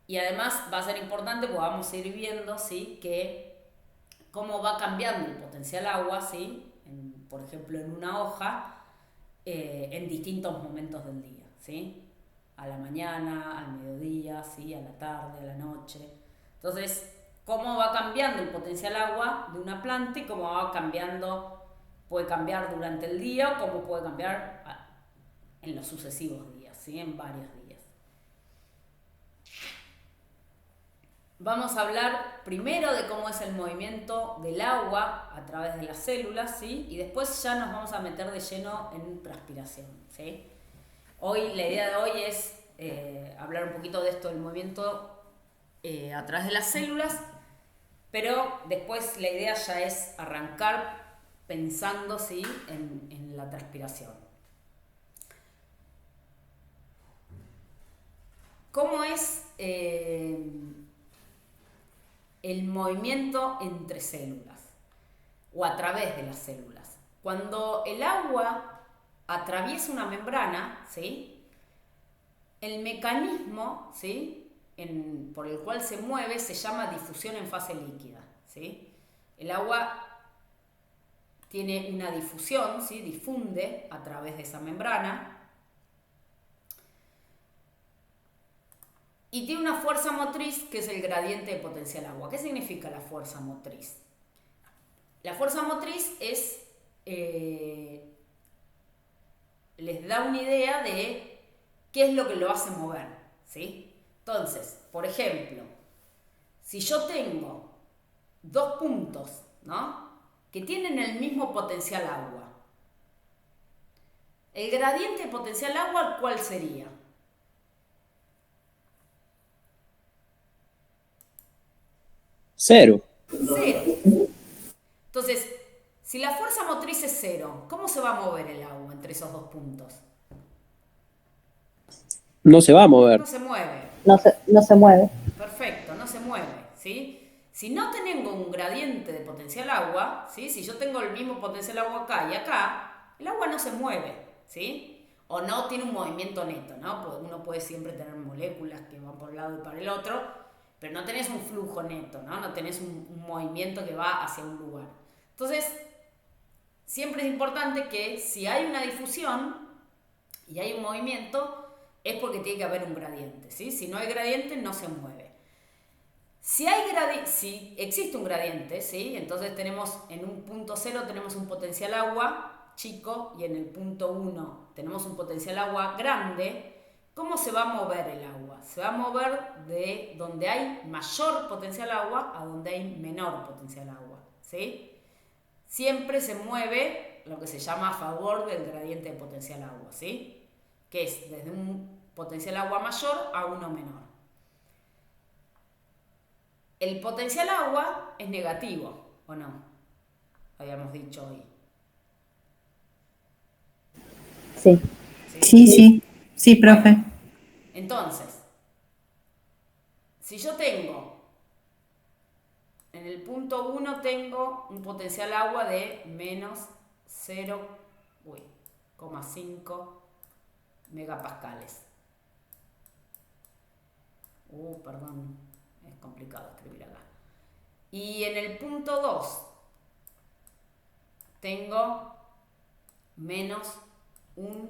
Y además va a ser importante porque vamos a ir viendo, ¿sí?, que cómo va cambiando el potencial agua, ¿sí?, por ejemplo en una hoja, en distintos momentos del día, ¿sí?, a la mañana, al mediodía, ¿sí?, a la tarde, a la noche. Entonces, cómo va cambiando el potencial agua de una planta y cómo va cambiando, puede cambiar durante el día o cómo puede cambiar en los sucesivos días, ¿sí?, en varios días. Vamos a hablar primero de cómo es el movimiento del agua a través de las células, ¿sí?, y después ya nos vamos a meter de lleno en transpiración, ¿sí? Hoy, la idea de hoy es hablar un poquito de esto del movimiento a través de las células, pero después la idea ya es arrancar pensando, ¿sí?, en la transpiración. ¿Cómo es el movimiento entre células o a través de las células? Cuando el agua atraviesa una membrana, ¿sí?, el mecanismo, ¿sí?, por el cual se mueve se llama difusión en fase líquida, ¿sí? El agua tiene una difusión, ¿sí?, difunde a través de esa membrana y tiene una fuerza motriz que es el gradiente de potencial agua. ¿Qué significa la fuerza motriz? La fuerza motriz es, les da una idea de qué es lo que lo hace mover, ¿sí? Entonces, por ejemplo, si yo tengo dos puntos, ¿no?, que tienen el mismo potencial agua, el gradiente de potencial agua, ¿cuál sería? Cero. Cero. Entonces, si la fuerza motriz es cero, ¿cómo se va a mover el agua entre esos dos puntos? No se va a mover. No se mueve. No se mueve. Perfecto, no se mueve, ¿sí? Si no tengo un gradiente de potencial agua, ¿sí?, si yo tengo el mismo potencial agua acá y acá, el agua no se mueve, ¿sí? O no tiene un movimiento neto, ¿no? Porque uno puede siempre tener moléculas que van por un lado y para el otro, pero no tenés un flujo neto, ¿no? No tenés un movimiento que va hacia un lugar. Entonces, siempre es importante que si hay una difusión y hay un movimiento, es porque tiene que haber un gradiente, ¿sí? Si no hay gradiente, no se mueve. Si existe un gradiente, ¿sí?, entonces tenemos en un punto 0 tenemos un potencial agua chico y en el punto 1 tenemos un potencial agua grande. ¿Cómo se va a mover el agua? Se va a mover de donde hay mayor potencial agua a donde hay menor potencial agua, ¿sí? Siempre se mueve lo que se llama a favor del gradiente de potencial agua, ¿sí?, que es desde un potencial agua mayor a uno menor. El potencial agua es negativo, ¿O no? Habíamos dicho hoy. Sí. Sí, profe. Entonces, si yo tengo, en el punto 1 tengo un potencial agua de menos 0,5 megapascales. Perdón, es complicado escribir acá. Y en el punto 2 tengo menos 1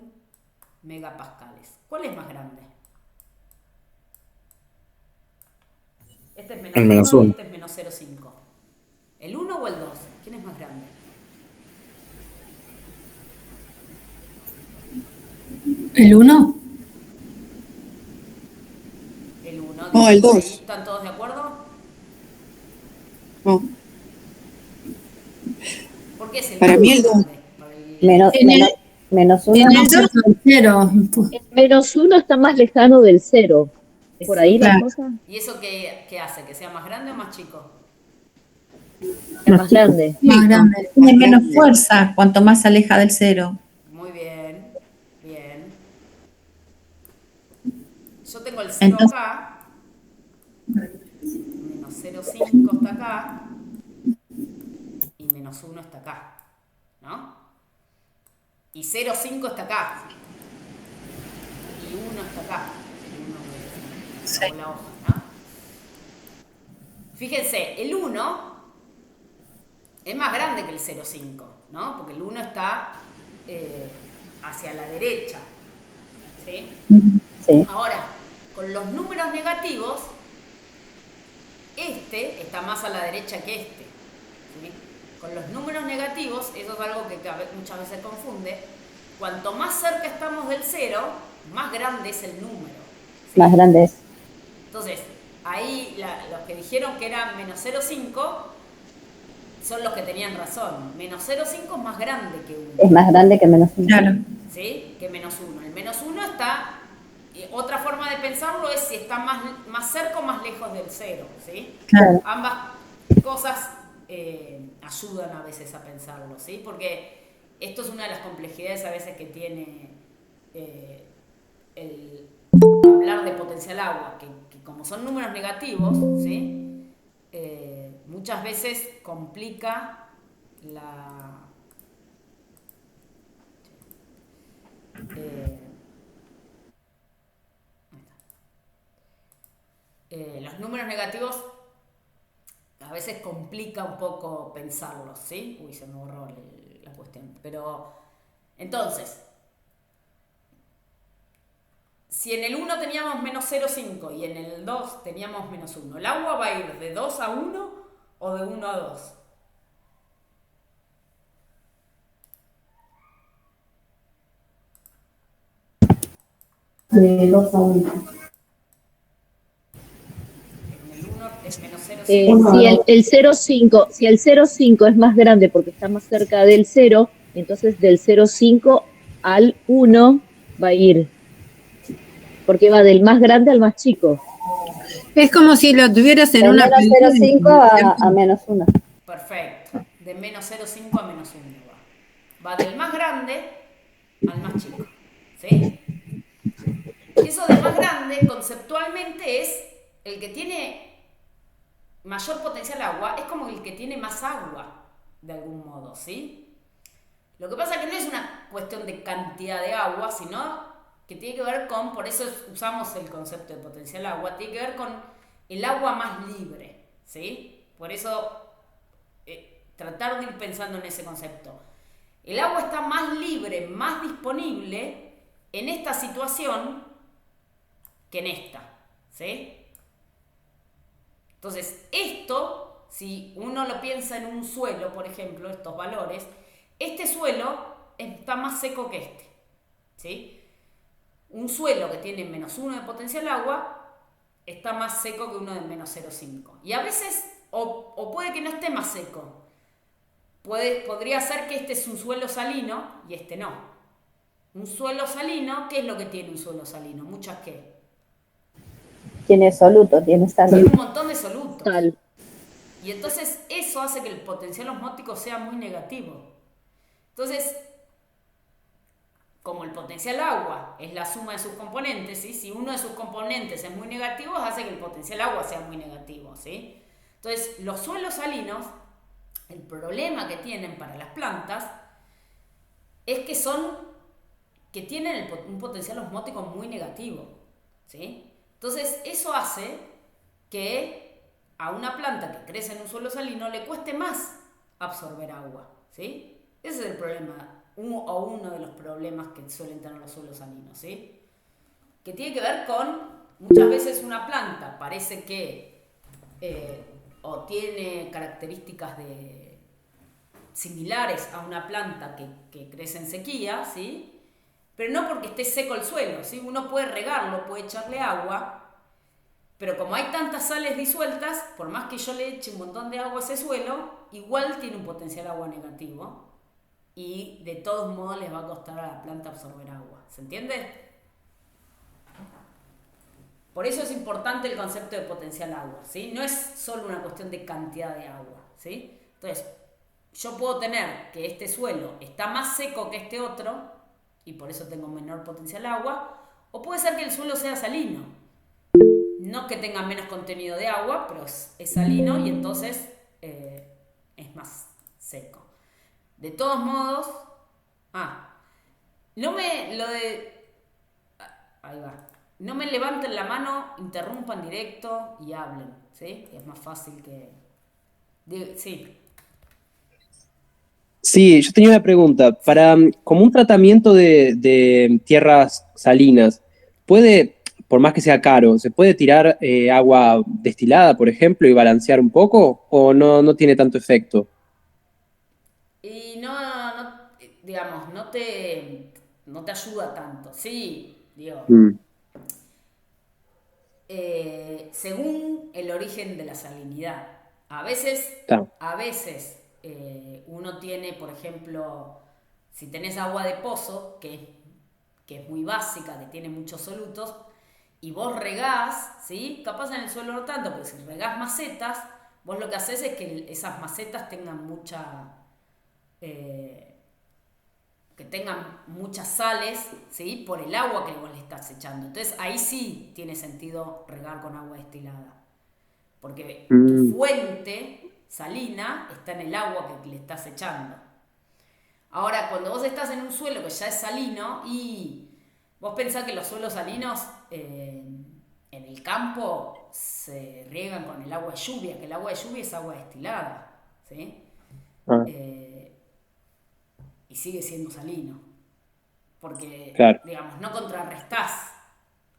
megapascales. ¿Cuál es más grande? Este es El menos menos 1 y uno. este es menos 0,5. ¿El 1 o el 2? ¿Quién es más grande? ¿El 1? El 1. No, el 2. ¿Están todos de acuerdo? No, ¿Por qué es el para más mí el 2. grande? Menos En uno. el 2, Cero. El menos 1 está más lejano del 0. ¿Por ahí la Claro. cosa? ¿Y eso qué hace? ¿Que sea más grande o más chico? Es más grande. Más grande. Tiene menos fuerza cuanto más se aleja del 0. Muy bien, bien. Yo tengo el 0 Entonces, acá, menos 0,5 está acá, y menos 1 está acá, ¿no? Y 0,5 está acá, y 1 está acá. Sí. Hago la hoja, ¿no? Fíjense, el 1 es más grande que el 0,5, ¿no? Porque el 1 está hacia la derecha, ¿sí? Sí. Ahora, con los números negativos, este está más a la derecha que este, ¿sí? Con los números negativos, eso es algo que muchas veces confunde, cuanto más cerca estamos del 0, más grande es el número, ¿sí? Más grande es. Entonces, ahí los que dijeron que era menos 0,5 son los que tenían razón. Menos 0,5 es más grande que 1. Es más grande que menos uno. Claro. ¿Sí? Que menos 1. El menos 1 está... otra forma de pensarlo es si está más cerca o más lejos del 0. ¿Sí? Claro. Ambas cosas ayudan a veces a pensarlo, ¿sí? Porque esto es una de las complejidades a veces que tiene el hablar de potencial agua, que como son números negativos, ¿sí? Muchas veces complica los números negativos a veces complica un poco pensarlos, ¿sí? Uy, se me borró la cuestión. Pero, entonces, si en el 1 teníamos menos 0,5 y en el 2 teníamos menos 1, ¿el agua va a ir de 2 a 1 o de 1 a 2? De 2 a 1. En el 1 es menos 0,5. Si el 0,5, si el 0,5 es más grande porque está más cerca del 0, entonces del 0,5 al 1 va a ir, porque va del más grande al más chico. es como si lo tuvieras en De una menos película. 0,5 a menos 1. Perfecto. De menos 0,5 a menos 1 va. Va del más grande al más chico. ¿Sí? Eso de más grande, conceptualmente, es el que tiene mayor potencial agua, es como el que tiene más agua, de algún modo, ¿sí? Lo que pasa es que no es una cuestión de cantidad de agua, sino que tiene que ver con, por eso usamos el concepto de potencial agua, tiene que ver con el agua más libre, ¿sí? Por eso tratar de ir pensando en ese concepto. El agua está más libre, más disponible en esta situación que en esta, ¿sí? Entonces, esto, si uno lo piensa en un suelo, por ejemplo, estos valores, este suelo está más seco que este, ¿sí? Un suelo que tiene menos 1 de potencial agua está más seco que uno de menos 0,5. Y a veces, o puede que no esté más seco. Podría ser que este es un suelo salino y este no. Un suelo salino, ¿qué es lo que tiene un suelo salino? Muchas qué. Tiene soluto, tiene sal. Tiene un montón de solutos. Tal. Y entonces eso hace que el potencial osmótico sea muy negativo. Entonces, como el potencial agua es la suma de sus componentes, ¿sí? Si uno de sus componentes es muy negativo, hace que el potencial agua sea muy negativo, ¿sí? Entonces, los suelos salinos, el problema que tienen para las plantas es que tienen un potencial osmótico muy negativo, ¿sí? Entonces, eso hace que a una planta que crece en un suelo salino le cueste más absorber agua, ¿sí? Ese es el problema, uno de los problemas que suelen tener los suelos salinos, ¿sí? Que tiene que ver con, muchas veces una planta parece que o tiene características similares a una planta que crece en sequía, ¿sí? Pero no porque esté seco el suelo, ¿sí? Uno puede regarlo, puede echarle agua, pero como hay tantas sales disueltas, por más que yo le eche un montón de agua a ese suelo, igual tiene un potencial agua negativo y de todos modos les va a costar a la planta absorber agua. ¿Se entiende? Por eso es importante el concepto de potencial agua, ¿sí? No es solo una cuestión de cantidad de agua, ¿sí? Entonces, yo puedo tener que este suelo está más seco que este otro y por eso tengo menor potencial agua, o puede ser que el suelo sea salino, no que tenga menos contenido de agua, pero es salino y entonces es más seco. De todos modos, no me lo de ahí va. No me levanten la mano, interrumpan directo y hablen, ¿sí? Es más fácil que sí. Sí, yo tenía una pregunta. Para, como un tratamiento de tierras salinas, por más que sea caro, ¿se puede tirar agua destilada, por ejemplo, y balancear un poco? ¿O no tiene tanto efecto? Y digamos, no te ayuda tanto. Sí, digo, Mm, según el origen de la salinidad. A veces, está. uno tiene, por ejemplo, si tenés agua de pozo, que es muy básica, que tiene muchos solutos, y vos regás, ¿sí? Capaz en el suelo no tanto, pero si regás macetas, vos lo que haces es que esas macetas tengan que tengan muchas sales, ¿sí? Por el agua que vos le estás echando. Entonces ahí sí tiene sentido regar con agua destilada. Porque tu Mm, fuente salina está en el agua que le estás echando. Ahora, cuando vos estás en un suelo que ya es salino y vos pensás que los suelos salinos en el campo se riegan con el agua de lluvia, que el agua de lluvia es agua destilada, ¿sí? ah, Y sigue siendo salino. Porque, claro. digamos, no contrarrestás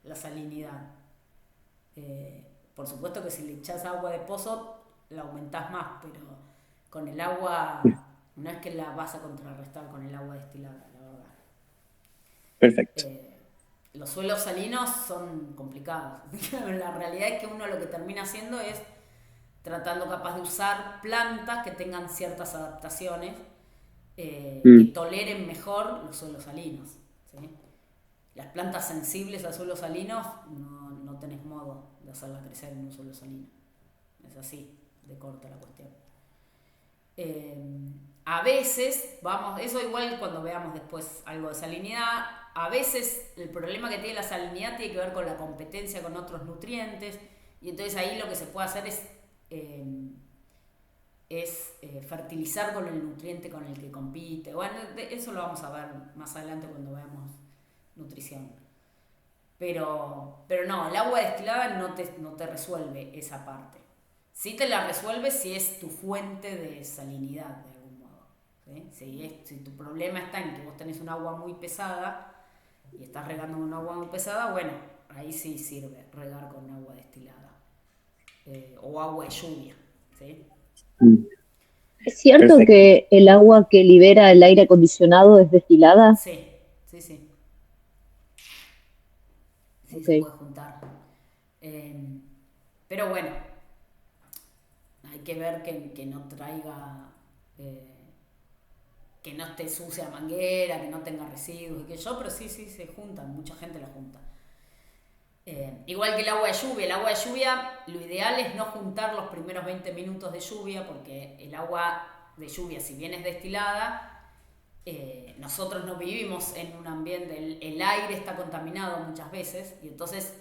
la salinidad. Por supuesto que si le echás agua de pozo, la aumentás más, pero con el agua no es que la vas a contrarrestar con el agua destilada, la verdad. Perfecto. Los suelos salinos son complicados. La realidad es que uno lo que termina haciendo es tratando capaz de usar plantas que tengan ciertas adaptaciones que toleren mejor los suelos salinos, ¿sí? Las plantas sensibles a suelos salinos no tenés modo de hacerla crecer en un suelo salino. Es así, de corta la cuestión. A veces, eso igual cuando veamos después algo de salinidad, a veces el problema que tiene la salinidad tiene que ver con la competencia con otros nutrientes y entonces ahí lo que se puede hacer es fertilizar con el nutriente con el que compite. Bueno, eso lo vamos a ver más adelante cuando veamos nutrición. Pero no, el agua destilada no te resuelve esa parte. Sí te la resuelve si es tu fuente de salinidad, de algún modo, ¿sí? Si tu problema está en que vos tenés un agua muy pesada y estás regando con agua muy pesada, bueno, ahí sí sirve regar con agua destilada o agua de lluvia, ¿sí? ¿Es cierto Perfecto. que el agua que libera el aire acondicionado es destilada? Sí, sí, sí. Sí, se Ok. puede juntar. Pero bueno, hay que ver que no traiga, que no esté sucia la manguera, que no tenga residuos y que yo, pero sí, se juntan, mucha gente la junta. Igual que el agua de lluvia, lo ideal es no juntar los primeros 20 minutos de lluvia, porque el agua de lluvia, si bien es destilada, nosotros no vivimos en un ambiente, el aire está contaminado muchas veces, y entonces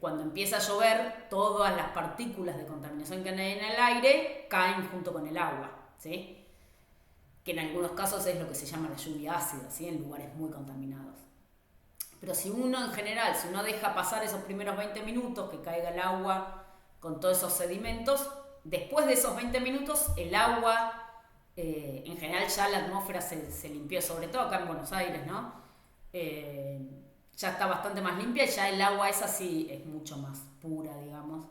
cuando empieza a llover, todas las partículas de contaminación que hay en el aire caen junto con el agua, ¿sí? Que en algunos casos es lo que se llama la lluvia ácida, ¿sí? En lugares muy contaminados. Pero si uno en general, si uno deja pasar esos primeros 20 minutos, que caiga el agua con todos esos sedimentos, después de esos 20 minutos el agua, en general ya la atmósfera se limpió, sobre todo acá en Buenos Aires, ¿no? Ya está bastante más limpia y ya el agua esa sí es mucho más pura, digamos.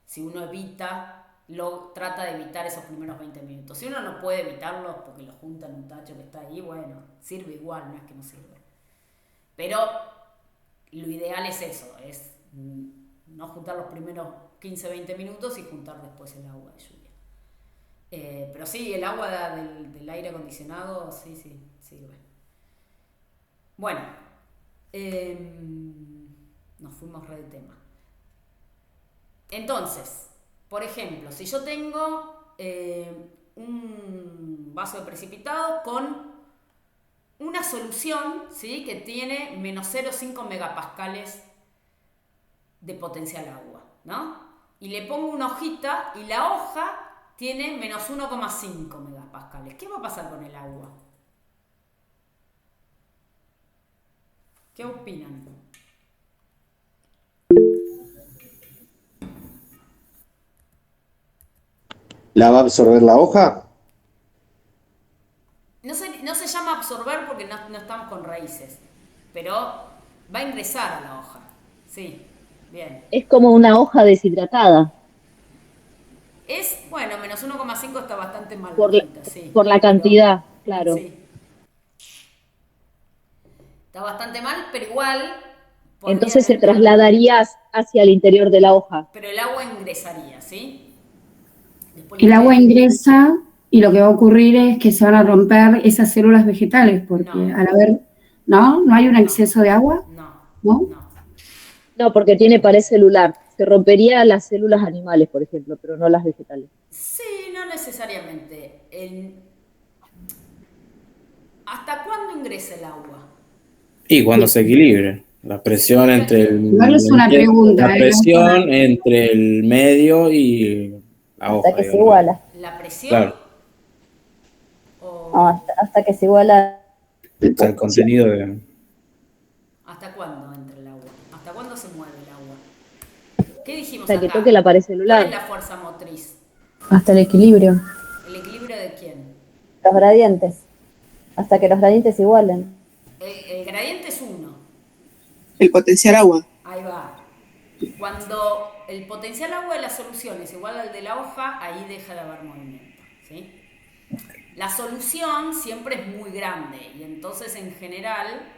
Si uno trata de evitar esos primeros 20 minutos. Si uno no puede evitarlos porque lo junta en un tacho que está ahí, bueno, sirve igual, no es que no sirve. Pero lo ideal es eso, es no juntar los primeros 15-20 minutos y juntar después el agua de lluvia. Pero sí, el agua del aire acondicionado sí sirve. Bueno, nos fuimos re de tema. Entonces, por ejemplo, si yo tengo un vaso de precipitado con una solución, ¿sí? Que tiene menos 0,5 megapascales de potencial agua, ¿no? Y le pongo una hojita y la hoja tiene menos 1,5 megapascales. ¿Qué va a pasar con el agua? ¿Qué opinan? ¿La va a absorber la hoja? No se llama absorber porque no estamos con raíces, pero va a ingresar a la hoja. Sí, bien. Es como una hoja deshidratada Bueno, menos 1,5 está bastante mal. por la, Sí, por la cantidad, claro. Sí. Está bastante mal, pero igual Entonces se trasladaría hacia el interior de la hoja. Pero el agua ingresaría, ¿sí? Después El agua ingresa y lo que va a ocurrir es que se van a romper esas células vegetales, porque al haber, ¿no? ¿No hay un exceso de agua? ¿No? No, porque tiene pared celular. Se rompería las células animales, por ejemplo, pero no las vegetales. Sí, no necesariamente. ¿Hasta cuándo ingresa el agua? Y cuando se equilibre. La presión entre entre el medio y la hoja. Hasta que se iguala. ¿La presión? Claro. No, hasta que se iguala. O sea, el contenido de... ¿Hasta cuándo entra el agua? ¿Hasta cuándo se mueve el agua? ¿Qué dijimos Hasta acá? que toque la pared celular. ¿Cuál es la fuerza motriz? Hasta el equilibrio. ¿El equilibrio de quién? Los gradientes. Hasta que los gradientes se igualen. El gradiente es 1. El potencial agua. Ahí va. Cuando el potencial agua de la solución es igual al de la hoja, ahí deja de haber movimiento, ¿sí? La solución siempre es muy grande y entonces en general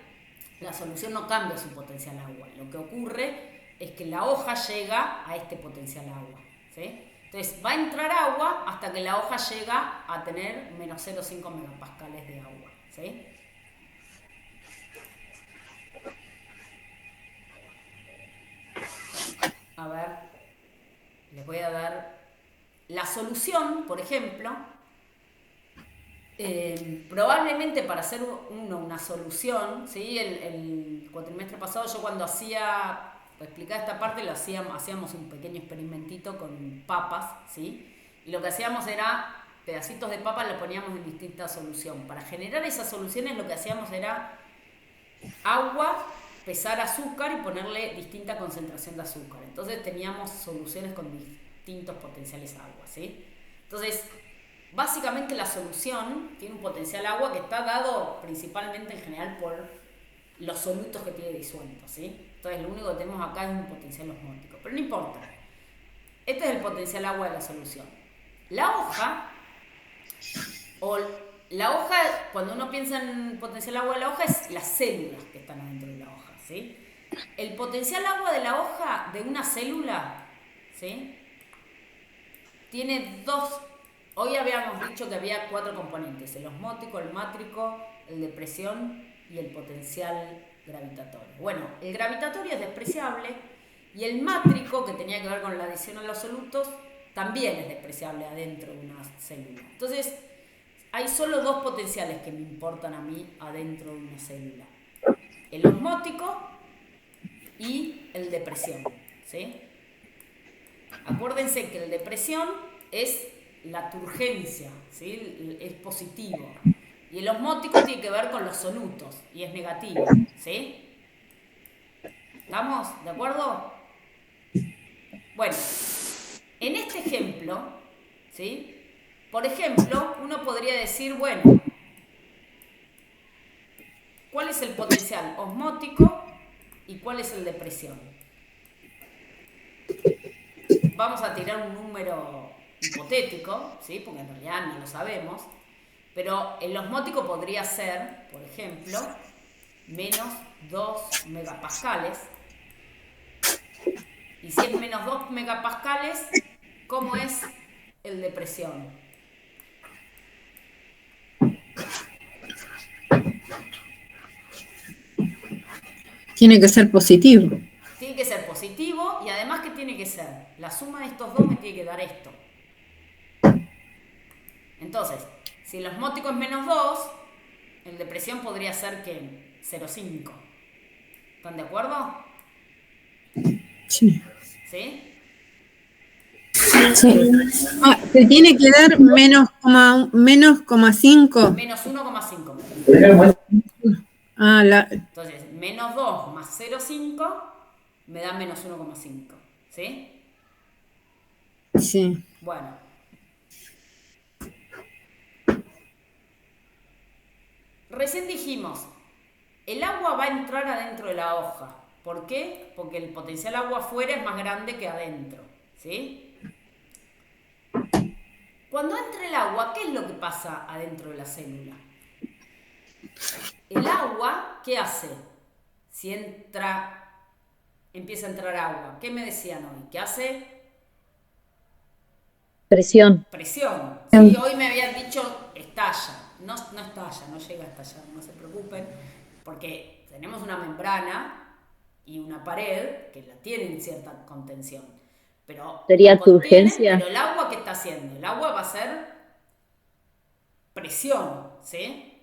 la solución no cambia su potencial agua. Lo que ocurre es que la hoja llega a este potencial agua, ¿sí? Entonces va a entrar agua hasta que la hoja llega a tener menos 0,5 megapascales de agua, ¿sí? A ver, les voy a dar la solución, por ejemplo. Probablemente para hacer una solución, ¿sí? El cuatrimestre pasado yo cuando explicaba esta parte, hacíamos un pequeño experimentito con papas, ¿sí? Y lo que hacíamos era pedacitos de papa, lo poníamos en distintas soluciones. Para generar esas soluciones lo que hacíamos era agua, pesar azúcar y ponerle distinta concentración de azúcar. Entonces teníamos soluciones con distintos potenciales agua, ¿sí? Entonces, básicamente la solución tiene un potencial agua que está dado principalmente en general por los solutos que tiene disueltos, ¿sí? Entonces lo único que tenemos acá es un potencial osmótico, pero no importa. Este es el potencial agua de la solución. La hoja, cuando uno piensa en potencial agua de la hoja, es las células que están adentro de la hoja, ¿sí? El potencial agua de la hoja de una célula, ¿sí? Tiene hoy habíamos dicho que había 4 componentes: el osmótico, el mátrico, el de presión y el potencial gravitatorio. Bueno, el gravitatorio es despreciable y el mátrico, que tenía que ver con la adición a los solutos, también es despreciable adentro de una célula. Entonces, hay solo dos potenciales que me importan a mí adentro de una célula. El osmótico y el de presión, ¿sí? Acuérdense que el de presión es la turgencia, ¿sí? Es positivo. Y el osmótico tiene que ver con los solutos y es negativo, ¿sí? ¿Estamos de acuerdo? Bueno, en este ejemplo, ¿sí? Por ejemplo, uno podría decir, bueno, ¿cuál es el potencial osmótico y cuál es el de presión? Vamos a tirar un número hipotético, ¿sí? Porque en realidad no lo sabemos, pero el osmótico podría ser, por ejemplo, menos 2 megapascales. Y si es menos 2 megapascales, ¿cómo es el de presión? Tiene que ser positivo. Tiene que ser positivo y además, ¿qué tiene que ser? La suma de estos dos me tiene que dar esto. Entonces, si el osmótico es menos 2, el de presión podría ser que 0,5. ¿Están de acuerdo? Sí. ¿Sí? Sí. Ah, te tiene que dar menos 5. Menos 1,5. Entonces, menos 2 más 0,5 me da menos 1,5. ¿Sí? Sí. Bueno. Recién dijimos, el agua va a entrar adentro de la hoja. ¿Por qué? Porque el potencial agua afuera es más grande que adentro. ¿Sí? Cuando entra el agua, ¿qué es lo que pasa adentro de la célula? El agua, ¿qué hace? Si empieza a entrar agua, ¿qué me decían hoy? ¿Qué hace? Presión. Presión. ¿Sí? Hoy me habían dicho estalla. No estalla, no llega a estallar, no se preocupen, porque tenemos una membrana y una pared que la tienen cierta contención. Pero ¿Sería turgencia? Pero el agua, ¿qué está haciendo? El agua va a ser presión, ¿sí?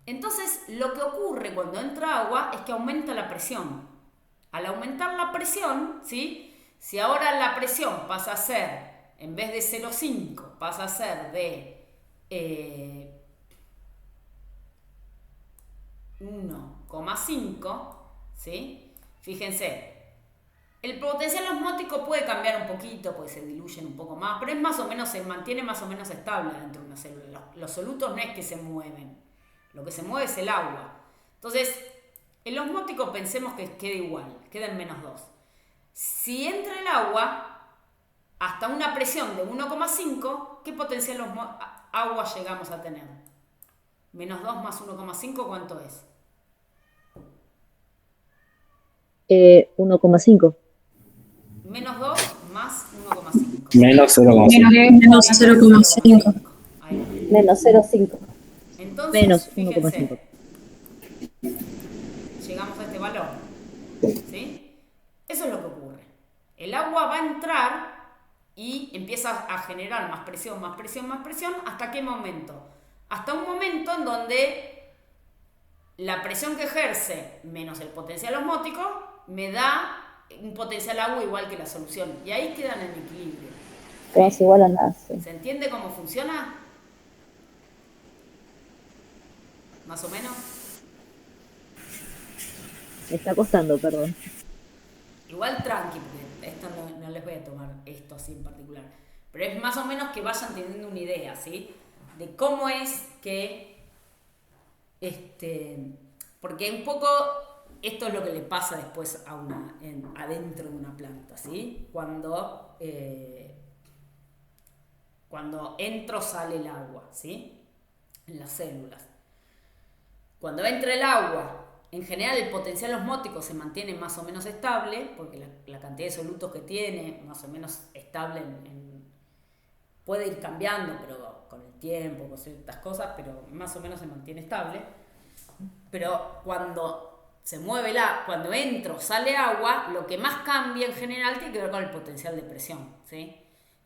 Entonces, lo que ocurre cuando entra agua es que aumenta la presión. Al aumentar la presión, ¿sí? Si ahora la presión pasa a ser, en vez de 0,5, pasa a ser de 1,5, ¿sí? Fíjense, el potencial osmótico puede cambiar un poquito, porque se diluyen un poco más, pero es más o menos, se mantiene más o menos estable dentro de una célula. Los solutos no es que se mueven, lo que se mueve es el agua. Entonces, el osmótico pensemos que queda igual, queda en menos 2. Si entra el agua hasta una presión de 1,5, ¿qué potencial agua llegamos a tener? Menos 2 más 1,5, ¿cuánto es? 1,5. Menos 2 más 1,5. Menos 0,5. Menos 0,5. Menos 0,5. Entonces, Menos fíjense, 1,5. llegamos a este valor, ¿sí? Eso es lo que ocurre. El agua va a entrar y empieza a generar más presión, más presión, más presión. ¿Hasta qué momento? Hasta un momento en donde la presión que ejerce menos el potencial osmótico me da un potencial agua igual que la solución. Y ahí quedan en equilibrio. Es igual a nada. Sí. ¿Se entiende cómo funciona? ¿Más o menos? Me está costando, perdón. Igual tranqui, porque esto no les voy a tomar esto así en particular. Pero es más o menos que vayan teniendo una idea, ¿sí? De cómo es que... porque un poco esto es lo que le pasa después a adentro de una planta, ¿sí? Cuando entra o sale el agua, ¿sí? En las células. Cuando entra el agua, en general el potencial osmótico se mantiene más o menos estable, porque la cantidad de solutos que tiene, más o menos estable, puede ir cambiando, pero con el tiempo, con ciertas cosas, pero más o menos se mantiene estable. Pero cuando se mueve cuando entro, sale agua, lo que más cambia en general tiene que ver con el potencial de presión, ¿sí?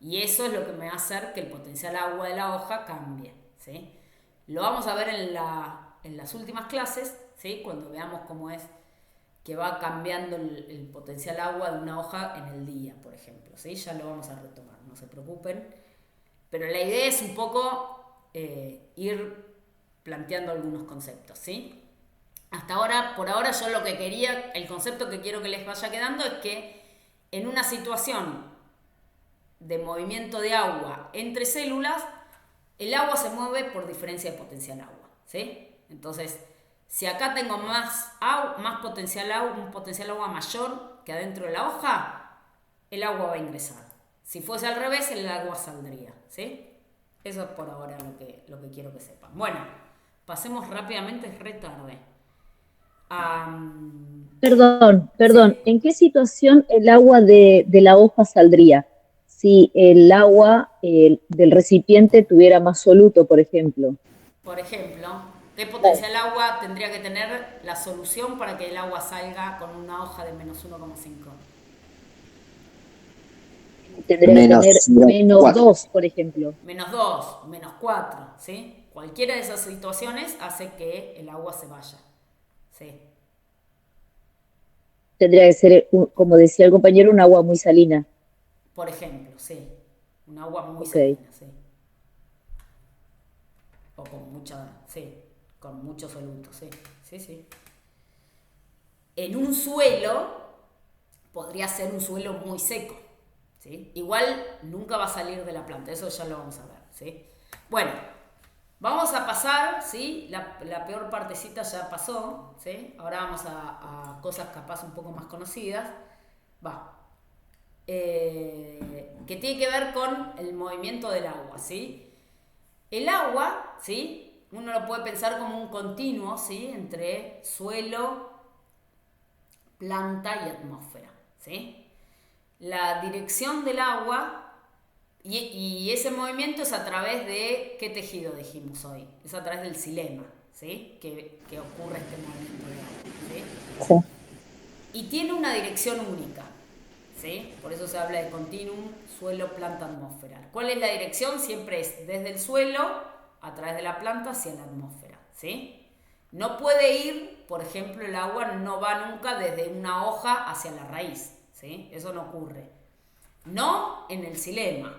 Y eso es lo que me va a hacer que el potencial agua de la hoja cambie, ¿sí? Lo vamos a ver en las últimas clases, ¿sí? Cuando veamos cómo es que va cambiando el potencial agua de una hoja en el día, por ejemplo, ¿sí? Ya lo vamos a retomar, no se preocupen. Pero la idea es un poco ir planteando algunos conceptos, ¿sí? Por ahora yo lo que quería, el concepto que quiero que les vaya quedando es que en una situación de movimiento de agua entre células, el agua se mueve por diferencia de potencial agua, ¿sí? Entonces, si acá tengo más potencial agua, un potencial agua mayor que adentro de la hoja, el agua va a ingresar. Si fuese al revés, el agua saldría, ¿sí? Eso es por ahora lo que quiero que sepan. Bueno, pasemos rápidamente, es re tarde. Perdón, Sí. ¿en qué situación el agua de la hoja saldría? Si el agua del recipiente tuviera más soluto, por ejemplo. Por ejemplo, ¿qué potencial agua tendría que tener la solución para que el agua salga con una hoja de menos 1,5? Tendría que tener menos 2, por ejemplo. Menos 2, menos 4, ¿sí? Cualquiera de esas situaciones hace que el agua se vaya, ¿sí? Tendría que ser, como decía el compañero, un agua muy salina. Por ejemplo, sí. Un agua muy Okay. salina, sí. O con mucho soluto, sí. Sí, sí. En un suelo, podría ser un suelo muy seco, ¿sí? Igual nunca va a salir de la planta, eso ya lo vamos a ver, ¿sí? Bueno, vamos a pasar, ¿sí? La peor partecita ya pasó, ¿sí? Ahora vamos a cosas capaz un poco más conocidas. Que tiene que ver con el movimiento del agua, ¿sí? El agua, ¿sí? Uno lo puede pensar como un continuo, ¿sí? Entre suelo, planta y atmósfera, ¿sí? La dirección del agua y ese movimiento es a través de, ¿qué tejido dijimos hoy? Es a través del xilema, ¿sí? Que ocurre este movimiento de agua, ¿sí? Y tiene una dirección única, ¿sí? Por eso se habla de continuum suelo, planta, atmósfera. ¿Cuál es la dirección? Siempre es desde el suelo a través de la planta hacia la atmósfera, ¿sí? No puede ir, por ejemplo, el agua no va nunca desde una hoja hacia la raíz, ¿sí? Eso no ocurre. No en el xilema.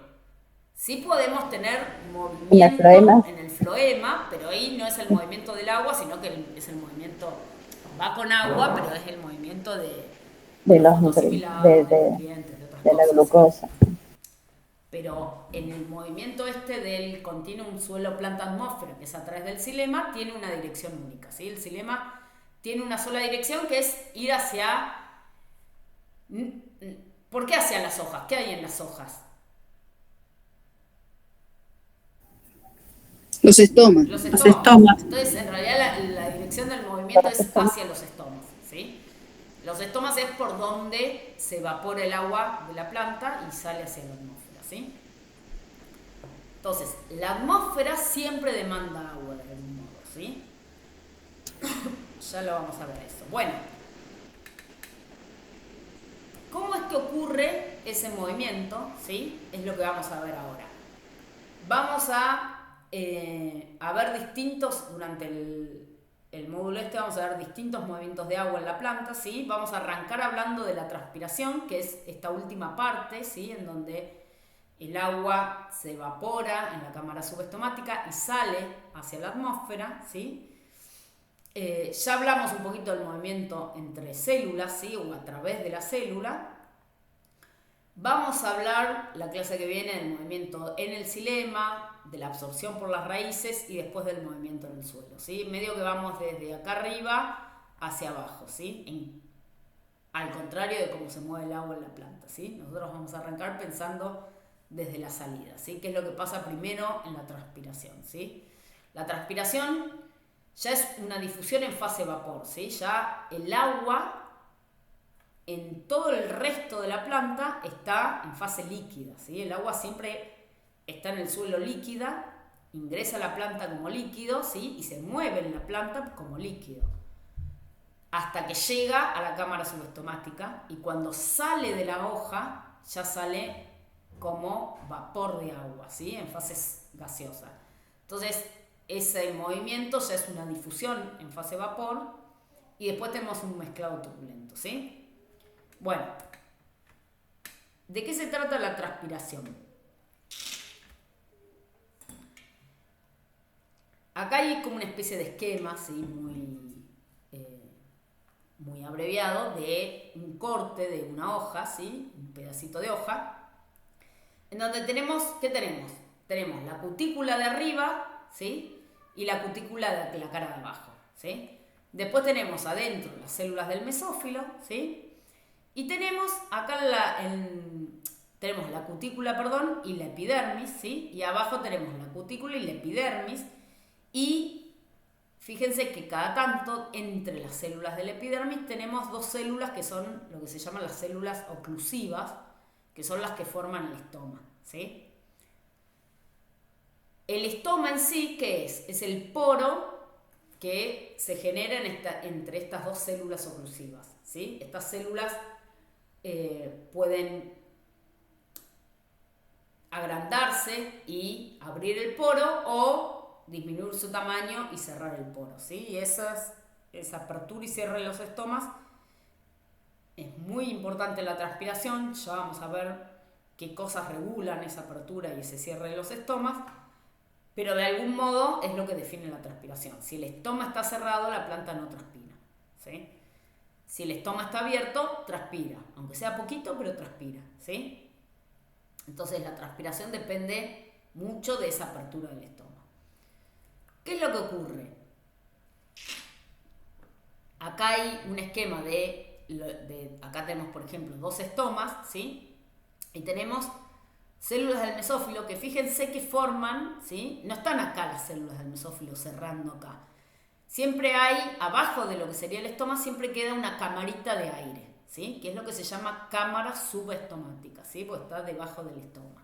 Sí podemos tener movimiento en el floema, pero ahí no es el movimiento del agua, sino que es el movimiento, va con agua, pero es el movimiento de los nutrientes, de otras de la cosas, glucosa. ¿sí? Pero en el movimiento del continuum suelo-planta-atmósfera, que es a través del xilema, tiene una dirección única, ¿sí? El xilema tiene una sola dirección, que es ir hacia... ¿Por qué hacia las hojas? ¿Qué hay en las hojas? Los estomas. Los estomas. Entonces, en realidad, la dirección del movimiento es hacia los estomas, ¿sí? Los estomas es por donde se evapora el agua de la planta y sale hacia la atmósfera, ¿sí? Entonces, la atmósfera siempre demanda agua de algún modo, ¿sí? Ya lo vamos a ver eso. Bueno, ¿cómo es que ocurre ese movimiento? ¿Sí? Es lo que vamos a ver ahora. Vamos a ver durante el módulo vamos a ver distintos movimientos de agua en la planta, ¿sí? Vamos a arrancar hablando de la transpiración, que es esta última parte, ¿sí? En donde el agua se evapora en la cámara subestomática y sale hacia la atmósfera, ¿sí? Ya hablamos un poquito del movimiento entre células, ¿sí? O a través de la célula. Vamos a hablar la clase que viene del movimiento en el xilema, de la absorción por las raíces y después del movimiento en el suelo, ¿sí? Medio que vamos desde acá arriba hacia abajo, ¿sí? Al contrario de cómo se mueve el agua en la planta, ¿sí? Nosotros vamos a arrancar pensando desde la salida, ¿sí? ¿Qué es lo que pasa primero en la transpiración, ¿sí? La transpiración ya es una difusión en fase vapor, ¿sí? Ya el agua en todo el resto de la planta está en fase líquida, ¿sí? El agua siempre está en el suelo líquida, ingresa a la planta como líquido, ¿sí? Y se mueve en la planta como líquido. hasta que llega a la cámara subestomática, y cuando sale de la hoja ya sale como vapor de agua, ¿sí? En fases gaseosas. Entonces, ese movimiento ya es una difusión en fase vapor, y después tenemos un mezclado turbulento, ¿sí? Bueno, ¿de qué se trata la transpiración? Acá hay como una especie de esquema, ¿sí? Muy abreviado, de un corte de una hoja, ¿sí? Un pedacito de hoja, en donde tenemos, ¿qué tenemos? Tenemos la cutícula de arriba, ¿sí? Y la cutícula de la cara de abajo, ¿sí? Después tenemos adentro las células del mesófilo, ¿sí? Y tenemos acá tenemos la cutícula, perdón, y la epidermis, ¿sí? Y abajo tenemos la cutícula y la epidermis. Y fíjense que cada tanto entre las células del epidermis tenemos dos células que son lo que se llaman las células oclusivas, que son las que forman el estoma, ¿sí? El estoma en sí, ¿qué es? Es el poro que se genera entre estas dos células oclusivas, ¿sí? Estas células pueden agrandarse y abrir el poro, o disminuir su tamaño y cerrar el poro, ¿sí? Y esa apertura y cierre de los estomas es muy importante en la transpiración. Ya vamos a ver qué cosas regulan esa apertura y ese cierre de los estomas, pero de algún modo es lo que define la transpiración. Si el estoma está cerrado, la planta no transpira, ¿sí? Si el estoma está abierto, transpira, aunque sea poquito, pero transpira, ¿sí? Entonces la transpiración depende mucho de esa apertura del estoma. ¿Qué es lo que ocurre? Acá hay un esquema acá tenemos, por ejemplo, dos estomas, ¿sí? Y tenemos células del mesófilo que fíjense que forman, ¿sí? No están acá las células del mesófilo cerrando acá. Siempre hay, abajo de lo que sería el estoma, siempre queda una camarita de aire, ¿sí? Que es lo que se llama cámara subestomática, ¿sí? Porque está debajo del estoma.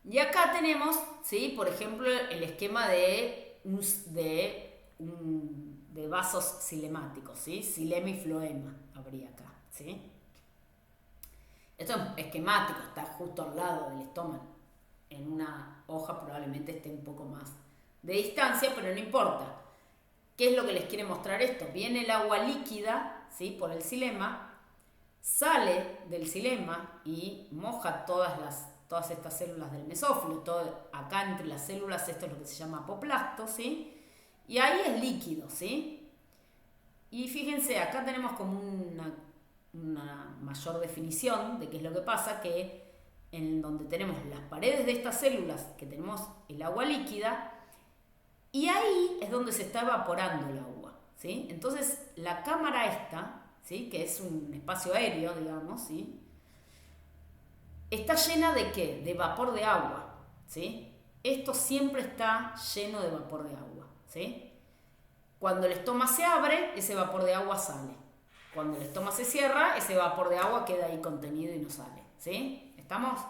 Y acá tenemos, ¿sí? Por ejemplo, el esquema de vasos cilemáticos, ¿sí? Xilema y floema habría acá, ¿sí? Esto es esquemático, está justo al lado del estómago. En una hoja probablemente esté un poco más de distancia, pero no importa. ¿Qué es lo que les quiere mostrar esto? Viene el agua líquida, ¿sí? Por el xilema, sale del xilema y moja todas estas células del mesófilo. Acá entre las células esto es lo que se llama apoplasto, ¿sí? Y ahí es líquido, ¿sí? Y fíjense, acá tenemos como una mayor definición de qué es lo que pasa, que en donde tenemos las paredes de estas células, que tenemos el agua líquida, y ahí es donde se está evaporando el agua, ¿sí? Entonces la cámara esta, ¿sí? Que es un espacio aéreo, digamos, ¿sí? Está llena ¿de qué? De vapor de agua, ¿sí? Esto siempre está lleno de vapor de agua, ¿sí? Cuando el estoma se abre, ese vapor de agua sale. Cuando el estoma se cierra, ese vapor de agua queda ahí contenido y no sale, ¿sí? ¿Estamos?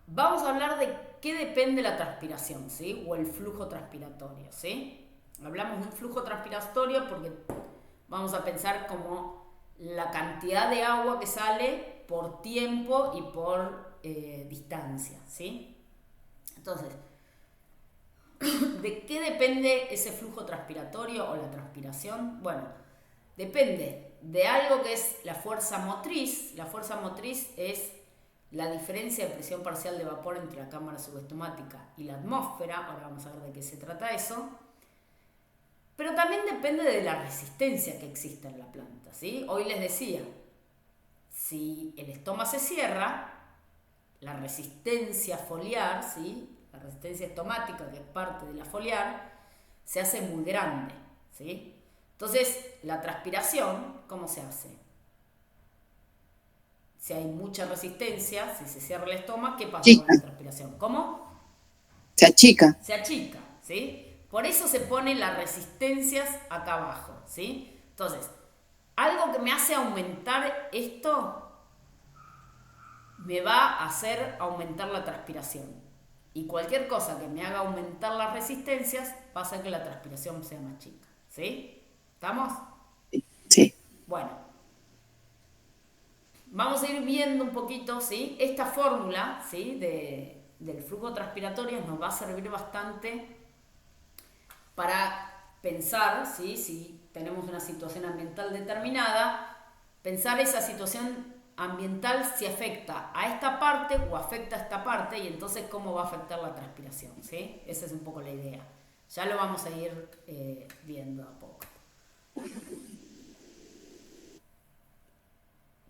Vamos a hablar de qué depende la transpiración, ¿sí? O el flujo transpiratorio, ¿sí? Hablamos de un flujo transpiratorio porque vamos a pensar como la cantidad de agua que sale por tiempo y por distancia, ¿sí? Entonces, ¿de qué depende ese flujo transpiratorio o la transpiración? Bueno, depende de algo que es la fuerza motriz. La fuerza motriz es la diferencia de presión parcial de vapor entre la cámara subestomática y la atmósfera. Ahora vamos a ver de qué se trata eso. Pero también depende de la resistencia que exista en la planta, ¿sí? Hoy les decía, si el estoma se cierra, la resistencia foliar, ¿sí? La resistencia estomática, que es parte de la foliar, se hace muy grande, ¿sí? Entonces, la transpiración, ¿cómo se hace? Si hay mucha resistencia, si se cierra el estómago, ¿qué pasa con la transpiración? ¿Cómo? Se achica. Se achica, ¿sí? Por eso se ponen las resistencias acá abajo, ¿sí? Entonces, algo que me hace aumentar esto, me va a hacer aumentar la transpiración. Y cualquier cosa que me haga aumentar las resistencias va a hacer que la transpiración sea más chica. ¿Sí? ¿Estamos? Sí. Bueno. Vamos a ir viendo un poquito, ¿sí? Esta fórmula, ¿sí? Del flujo transpiratorio nos va a servir bastante para pensar, ¿sí? Si tenemos una situación ambiental determinada, pensar esa situación ambiental si afecta a esta parte o afecta a esta parte y entonces cómo va a afectar la transpiración, ¿sí? Esa es un poco la idea. Ya lo vamos a ir viendo a poco.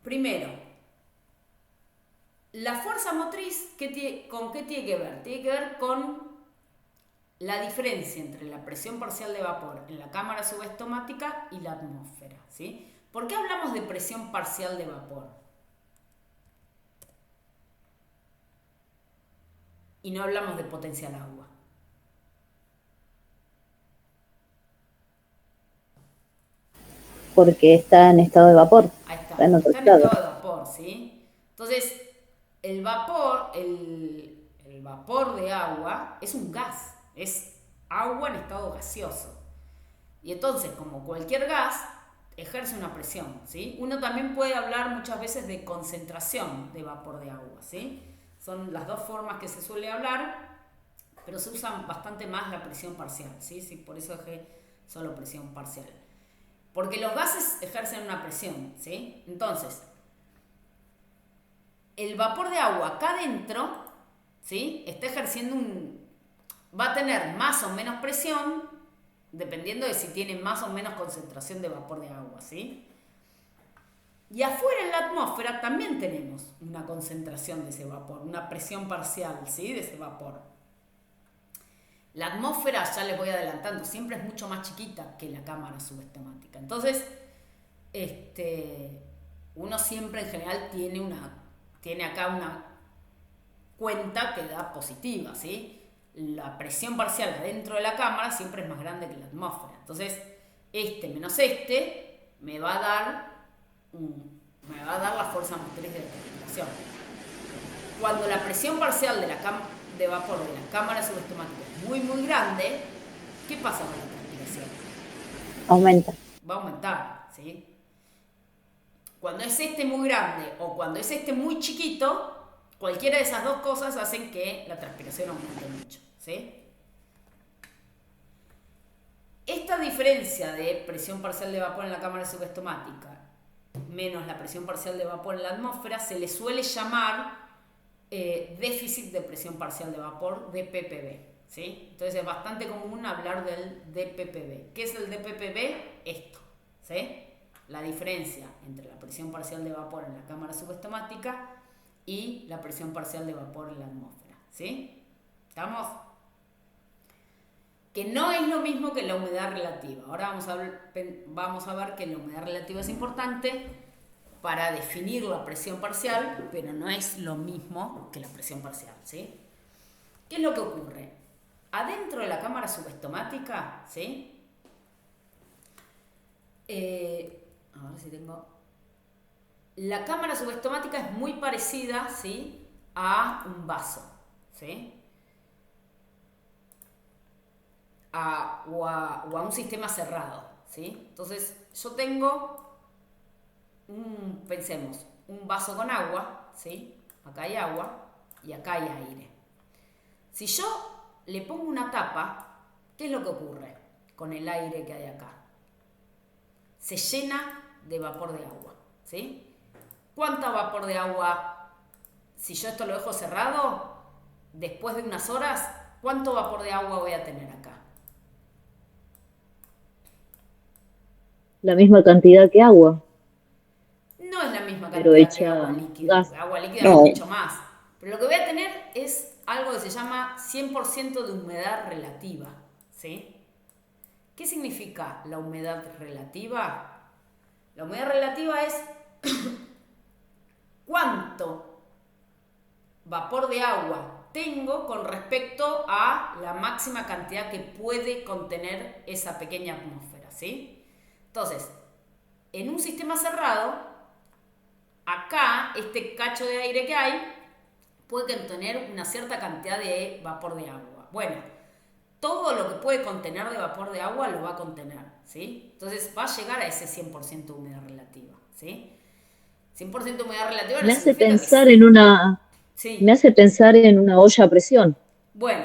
Primero, la fuerza motriz, ¿con qué tiene que ver? Tiene que ver con la diferencia entre la presión parcial de vapor en la cámara subestomática y la atmósfera, ¿sí? ¿Por qué hablamos de presión parcial de vapor? Y no hablamos de potencial agua. Porque está en estado de vapor. Ahí está, Está en otro está en estado. estado de vapor, ¿sí? Entonces, el vapor de agua es un gas, es agua en estado gaseoso. Y entonces, como cualquier gas, ejerce una presión, ¿sí? Uno también puede hablar muchas veces de concentración de vapor de agua, ¿sí? Son las dos formas que se suele hablar, pero se usa bastante más la presión parcial, ¿sí? Sí, por eso dejé solo presión parcial. Porque los gases ejercen una presión, ¿sí? Entonces, el vapor de agua acá adentro, ¿sí? Está ejerciendo va a tener más o menos presión, dependiendo de si tiene más o menos concentración de vapor de agua, ¿sí? Y afuera en la atmósfera también tenemos una concentración de ese vapor, una presión parcial, ¿sí? De ese vapor. La atmósfera, ya les voy adelantando, siempre es mucho más chiquita que la cámara subestomática. Entonces, uno siempre en general tiene acá una cuenta que da positiva, ¿sí? La presión parcial adentro de la cámara siempre es más grande que la atmósfera. Entonces, menos me va a dar la fuerza motriz de la transpiración. Cuando la presión parcial de vapor de la cámara subestomática es muy, muy grande, ¿qué pasa con la transpiración? Aumenta. Va a aumentar, ¿sí? Cuando es muy grande o cuando es muy chiquito, cualquiera de esas dos cosas hacen que la transpiración aumente mucho, ¿sí? Esta diferencia de presión parcial de vapor en la cámara subestomática menos la presión parcial de vapor en la atmósfera se le suele llamar déficit de presión parcial de vapor, DPPV, ¿sí? Entonces es bastante común hablar del DPPV. ¿Qué es el DPPV? Esto, ¿sí? La diferencia entre la presión parcial de vapor en la cámara subestomática y la presión parcial de vapor en la atmósfera, ¿sí? ¿Estamos? Que no es lo mismo que la humedad relativa. Ahora vamos a ver que la humedad relativa es importante para definir la presión parcial, pero no es lo mismo que la presión parcial, ¿sí? ¿Qué es lo que ocurre? Adentro de la cámara subestomática, ¿sí? A ver si tengo... La cámara subestomática es muy parecida, ¿sí? A un vaso, ¿sí? O a un sistema cerrado, ¿sí? Entonces, yo tengo, pensemos, un vaso con agua, ¿sí? Acá hay agua y acá hay aire. Si yo le pongo una tapa, ¿qué es lo que ocurre con el aire que hay acá? Se llena de vapor de agua, ¿sí? ¿Cuánto vapor de agua, si yo esto lo dejo cerrado, después de unas horas, cuánto vapor de agua voy a tener acá? La misma cantidad que agua. No es la misma Pero cantidad que hecha agua líquida. gas. Agua líquida No. es mucho más. Pero lo que voy a tener es algo que se llama 100% de humedad relativa, ¿sí? ¿Qué significa la humedad relativa? La humedad relativa es cuánto vapor de agua tengo con respecto a la máxima cantidad que puede contener esa pequeña atmósfera, ¿sí? Entonces, en un sistema cerrado, acá, este cacho de aire que hay, puede contener una cierta cantidad de vapor de agua. Bueno, todo lo que puede contener de vapor de agua lo va a contener, ¿sí? Entonces va a llegar a ese 100% de humedad relativa, ¿sí? 100% de humedad relativa Me no hace significa pensar que... en una, Sí. me hace pensar en una olla a presión, Bueno,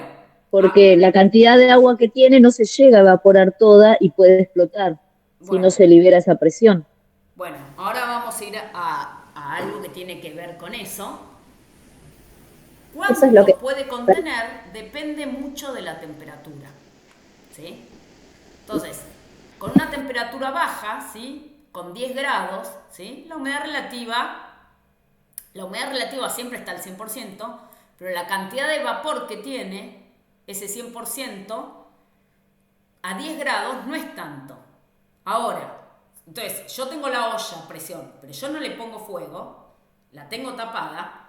porque la cantidad de agua que tiene no se llega a evaporar toda y puede explotar si bueno, no se libera esa presión. bueno, ahora vamos a ir a algo que tiene que ver con eso. Eso es lo que... ¿Cuánto puede contener? Depende mucho de la temperatura, ¿sí? Entonces, con una temperatura baja, ¿sí? Con 10 grados, ¿sí? La humedad relativa siempre está al 100%, pero la cantidad de vapor que tiene ese 100% a 10 grados no es tanto. Ahora, entonces, yo tengo la olla a presión, pero yo no le pongo fuego, la tengo tapada.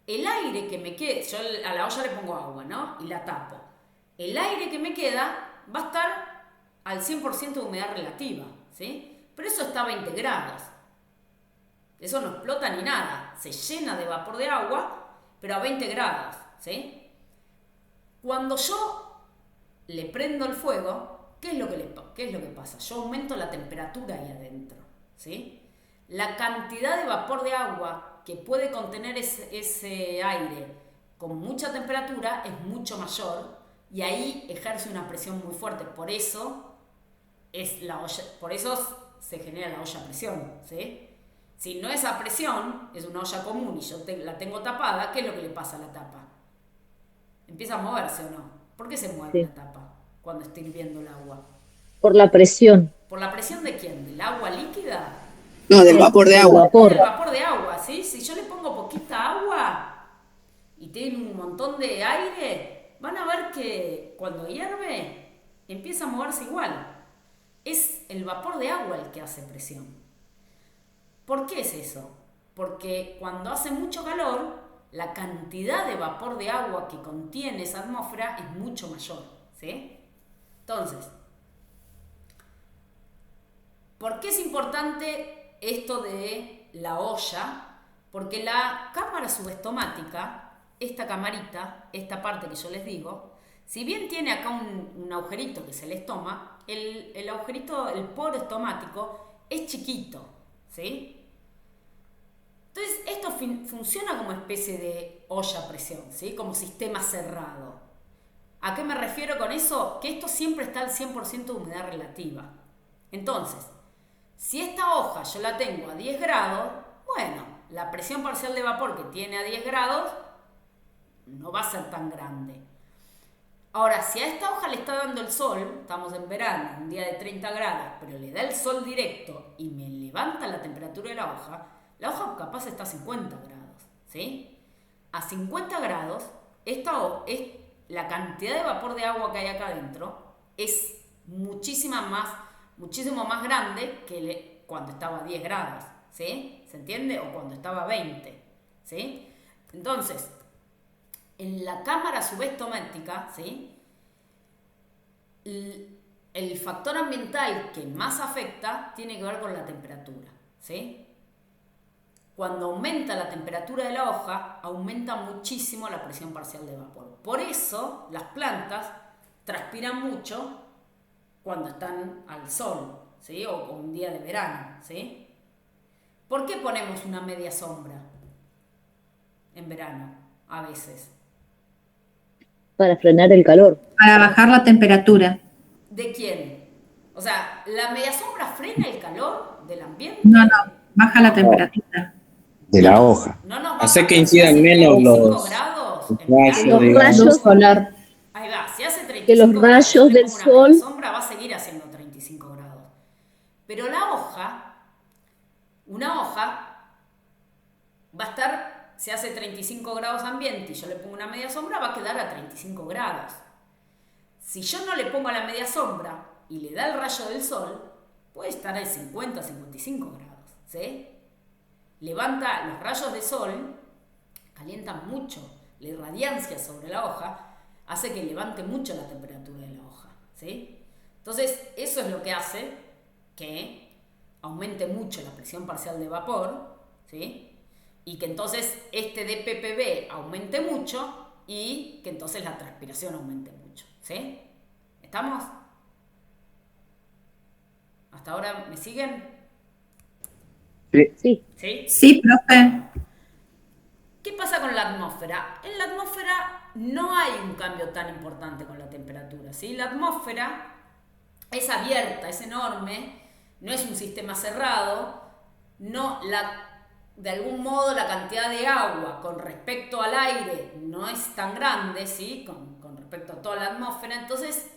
El aire que me quede, yo a la olla le pongo agua, ¿no? Y la tapo. El aire que me queda va a estar al 100% de humedad relativa, ¿sí? Pero eso está a 20 grados. Eso no explota ni nada. Se llena de vapor de agua, pero a 20 grados, ¿sí? Cuando yo le prendo el fuego, ¿qué es lo que pasa? Yo aumento la temperatura ahí adentro, ¿sí? La cantidad de vapor de agua que puede contener ese aire con mucha temperatura es mucho mayor y ahí ejerce una presión muy fuerte. Por eso se genera la olla a presión, ¿sí? Si no es a presión, es una olla común y yo la tengo tapada, ¿qué es lo que le pasa a la tapa? ¿Empieza a moverse o no? ¿Por qué se mueve la tapa cuando está hirviendo el agua? Por la presión. ¿Por la presión de quién? ¿Del agua líquida? No, del vapor de agua. Del vapor de agua, ¿sí? Si yo le pongo poquita agua y tiene un montón de aire, van a ver que cuando hierve empieza a moverse igual. Es el vapor de agua el que hace presión. ¿Por qué es eso? Porque cuando hace mucho calor, la cantidad de vapor de agua que contiene esa atmósfera es mucho mayor, ¿sí? Entonces, ¿por qué es importante esto de la olla? Porque la cámara subestomática, esta camarita, esta parte que yo les digo, si bien tiene acá un agujerito que es el estoma, el agujerito, el poro estomático es chiquito, ¿sí? Entonces esto funciona como especie de olla a presión, ¿sí? Como sistema cerrado. ¿A qué me refiero con eso? Que esto siempre está al 100% de humedad relativa. Entonces, si esta hoja yo la tengo a 10 grados, bueno, la presión parcial de vapor que tiene a 10 grados no va a ser tan grande. Ahora, si a esta hoja le está dando el sol, estamos en verano, un día de 30 grados, pero le da el sol directo y me levanta la temperatura de la hoja capaz está a 50 grados, ¿sí? A 50 grados, la cantidad de vapor de agua que hay acá adentro es muchísimo más grande que cuando estaba a 10 grados, ¿sí? ¿Se entiende? O cuando estaba a 20, ¿sí? Entonces, en la cámara subestomática, ¿sí? El factor ambiental que más afecta tiene que ver con la temperatura, ¿sí? Cuando aumenta la temperatura de la hoja, aumenta muchísimo la presión parcial de vapor. Por eso las plantas transpiran mucho cuando están al sol, ¿sí? O un día de verano, ¿sí? ¿Por qué ponemos una media sombra en verano a veces? Para frenar el calor. Para bajar la temperatura. ¿De quién? O sea, ¿la media sombra frena el calor del ambiente? No, baja la temperatura. De la hoja. No nos Hace que incidan menos los rayos solar. Ahí va, si hace 35 que los rayos del sol. La sombra va a seguir haciendo 35 grados. Pero una hoja va a estar, si hace 35 grados ambiente y yo le pongo una media sombra, va a quedar a 35 grados. Si yo no le pongo la media sombra y le da el rayo del sol, puede estar a 50, 55 grados, ¿sí? Levanta los rayos de sol, calientan mucho, la irradiancia sobre la hoja hace que levante mucho la temperatura de la hoja, ¿sí? Entonces, eso es lo que hace que aumente mucho la presión parcial de vapor, ¿sí? Y que entonces este DPPB aumente mucho y que entonces la transpiración aumente mucho. ¿Sí? ¿Estamos? ¿Hasta ahora me siguen? Sí. ¿Sí? Sí, profe. ¿Qué pasa con la atmósfera? En la atmósfera no hay un cambio tan importante con la temperatura, ¿sí? La atmósfera es abierta, es enorme, no es un sistema cerrado, de algún modo la cantidad de agua con respecto al aire no es tan grande, ¿sí? Con respecto a toda la atmósfera, entonces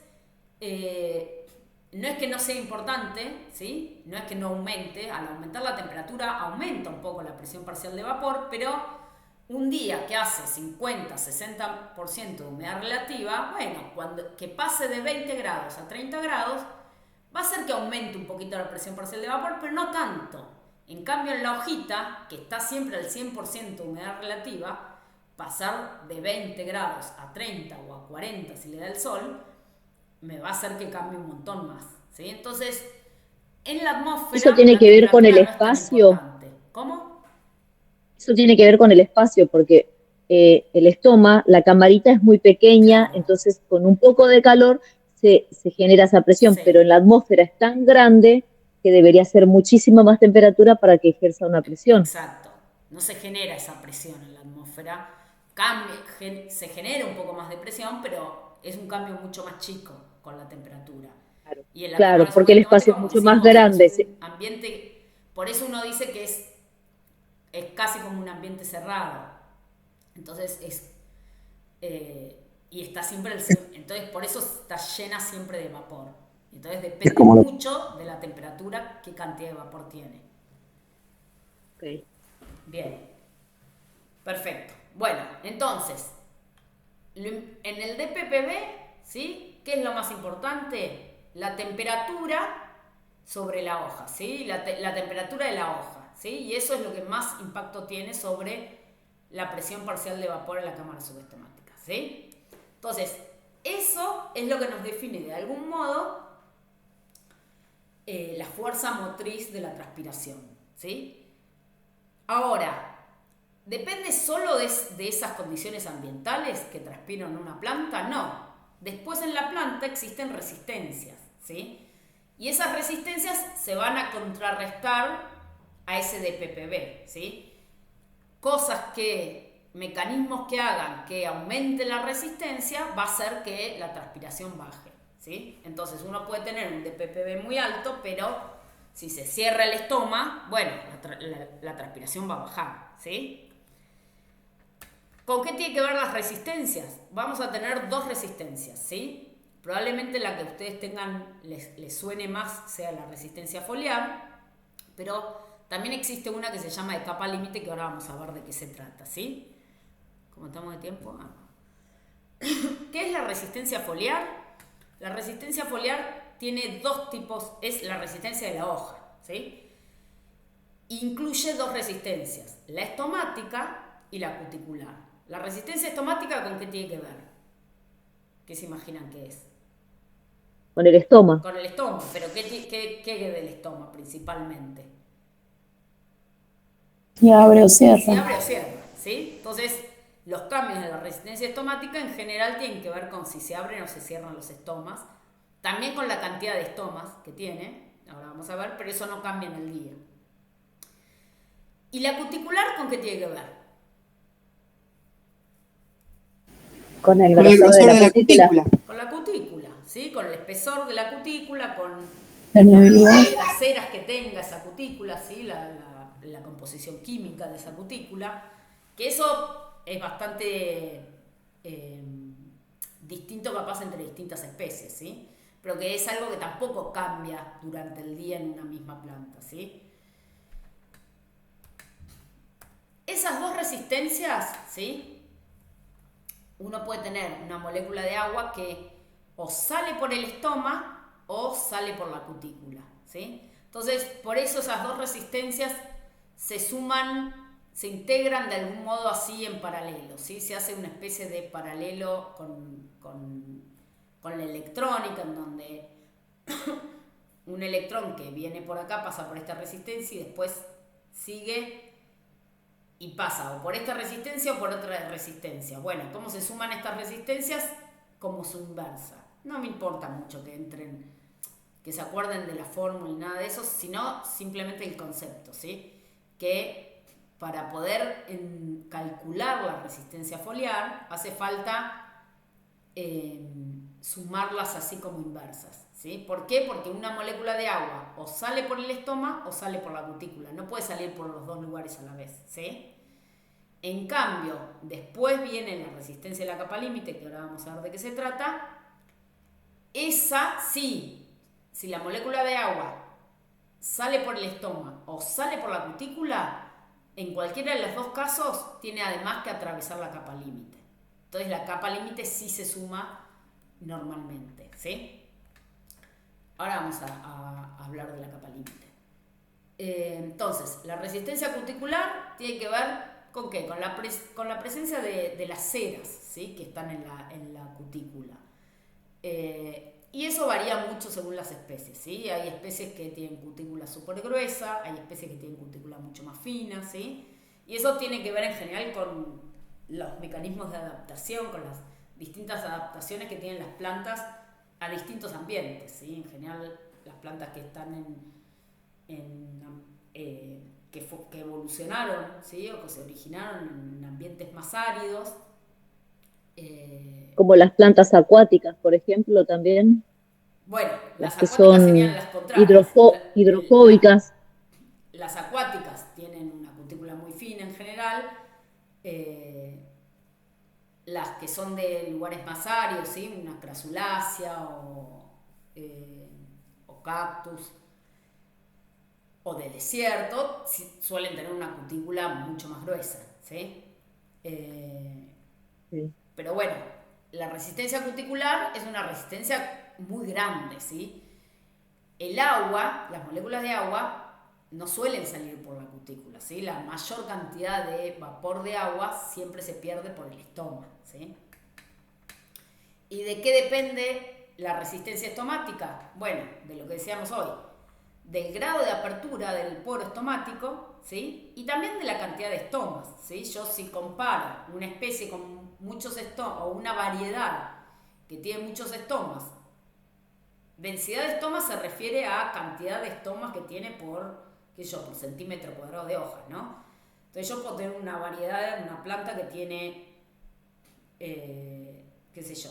no es que no sea importante, ¿sí? No es que no aumente, al aumentar la temperatura aumenta un poco la presión parcial de vapor, pero un día que hace 50-60% de humedad relativa, bueno, que pase de 20 grados a 30 grados, va a hacer que aumente un poquito la presión parcial de vapor, pero no tanto. En cambio, en la hojita, que está siempre al 100% de humedad relativa, pasar de 20 grados a 30 o a 40 si le da el sol, me va a hacer que cambie un montón más, ¿sí? Entonces, en la atmósfera... ¿Eso tiene que ver con el espacio? ¿Cómo? Eso tiene que ver con el espacio, porque el estoma, la camarita es muy pequeña, Claro. entonces con un poco de calor se genera esa presión, Sí. pero en la atmósfera es tan grande que debería ser muchísima más temperatura para que ejerza una presión. Exacto. No se genera esa presión en la atmósfera. Se genera un poco más de presión, pero es un cambio mucho más chico con la temperatura. Claro, Y en la claro, porque el espacio es mucho más grande. Es un ambiente, por eso uno dice que es casi como un ambiente cerrado. Entonces y está siempre entonces por eso está llena siempre de vapor. Entonces depende mucho de la temperatura qué cantidad de vapor tiene. Okay. Bien. Perfecto. Bueno, entonces, en el DPPB, ¿sí? ¿Qué es lo más importante? La temperatura sobre la hoja, ¿sí? La temperatura de la hoja, ¿sí? Y eso es lo que más impacto tiene sobre la presión parcial de vapor en la cámara subestomática, ¿sí? Entonces, eso es lo que nos define de algún modo la fuerza motriz de la transpiración, ¿sí? Ahora, ¿depende solo de esas condiciones ambientales que transpiran una planta? No. Después en la planta existen resistencias, ¿sí? Y esas resistencias se van a contrarrestar a ese DPPB, ¿sí? Mecanismos que hagan que aumente la resistencia va a hacer que la transpiración baje, ¿sí? Entonces uno puede tener un DPPB muy alto, pero si se cierra el estoma, bueno, la transpiración va a bajar, ¿sí? ¿Con qué tiene que ver las resistencias? Vamos a tener dos resistencias, ¿sí? Probablemente la que ustedes tengan les suene más sea la resistencia foliar, pero también existe una que se llama de capa límite, que ahora vamos a ver de qué se trata, ¿sí? ¿Cómo estamos de tiempo? ¿Qué es la resistencia foliar? La resistencia foliar tiene dos tipos, es la resistencia de la hoja, ¿sí? Incluye dos resistencias, la estomática y la cuticular. La resistencia estomática, ¿con qué tiene que ver? ¿Qué se imaginan que es? Con el estoma. Con el estoma, pero ¿qué del estoma principalmente? Si abre o cierra. Si abre o cierra, ¿sí? Entonces, los cambios en la resistencia estomática en general tienen que ver con si se abren o se cierran los estomas, también con la cantidad de estomas que tiene, ahora vamos a ver, pero eso no cambia en el día. ¿Y la cuticular con qué tiene que ver? Con el grosor de la cutícula. Con la cutícula, ¿sí? Con el espesor de la cutícula, con Permeabilidad. las ceras que tenga esa cutícula, ¿sí? La composición química de esa cutícula, que eso es bastante distinto capaz entre distintas especies, ¿sí? Pero que es algo que tampoco cambia durante el día en una misma planta, ¿sí? Esas dos resistencias, ¿sí? Uno puede tener una molécula de agua que o sale por el estoma o sale por la cutícula, ¿sí? Entonces, por eso esas dos resistencias se suman, se integran de algún modo así en paralelo, ¿sí? Se hace una especie de paralelo con la electrónica, en donde un electrón que viene por acá pasa por esta resistencia y después sigue y pasa o por esta resistencia o por otra resistencia. Bueno, ¿cómo se suman estas resistencias? Como su inversa. No me importa mucho que entren, que se acuerden de la fórmula y nada de eso, sino simplemente el concepto, ¿sí? Que para poder calcular la resistencia foliar hace falta sumarlas así como inversas, ¿sí? ¿Por qué? Porque una molécula de agua o sale por el estoma o sale por la cutícula, no puede salir por los dos lugares a la vez, ¿sí? En cambio, después viene la resistencia de la capa límite, que ahora vamos a ver de qué se trata. Esa sí, si la molécula de agua sale por el estoma o sale por la cutícula, en cualquiera de los dos casos tiene además que atravesar la capa límite. Entonces la capa límite sí se suma normalmente, ¿sí? Ahora vamos a hablar de la capa límite. Entonces, la resistencia cuticular tiene que ver ¿con qué? Con la presencia de las ceras, ¿sí? Que están en la cutícula. Y eso varía mucho según las especies, ¿sí? Hay especies que tienen cutícula súper gruesa, hay especies que tienen cutícula mucho más fina, ¿sí? Y eso tiene que ver en general con los mecanismos de adaptación, con las distintas adaptaciones que tienen las plantas a distintos ambientes, ¿sí? En general, las plantas que están que evolucionaron, ¿sí? O que se originaron en ambientes más áridos. Como las plantas acuáticas, por ejemplo, también. Bueno, las que acuáticas son serían las contrarias. hidrofóbicas. Las acuáticas tienen una cutícula muy fina en general. Las que son de lugares más áridos, ¿sí? Una crasulácea o cactus o de desierto, suelen tener una cutícula mucho más gruesa, ¿sí? Sí. Pero bueno, la resistencia cuticular es una resistencia muy grande, ¿sí? El agua, las moléculas de agua, no suelen salir por la cutícula, ¿sí? La mayor cantidad de vapor de agua siempre se pierde por el estómago, ¿sí? ¿Y de qué depende la resistencia estomática? Bueno, de lo que decíamos hoy, del grado de apertura del poro estomático, ¿sí? Y también de la cantidad de estomas, ¿sí? Yo si comparo una especie con muchos estomas o una variedad que tiene muchos estomas, densidad de estomas se refiere a cantidad de estomas que tiene por centímetro cuadrado de hojas, ¿no? Entonces yo puedo tener una variedad, una planta que tiene, qué sé yo,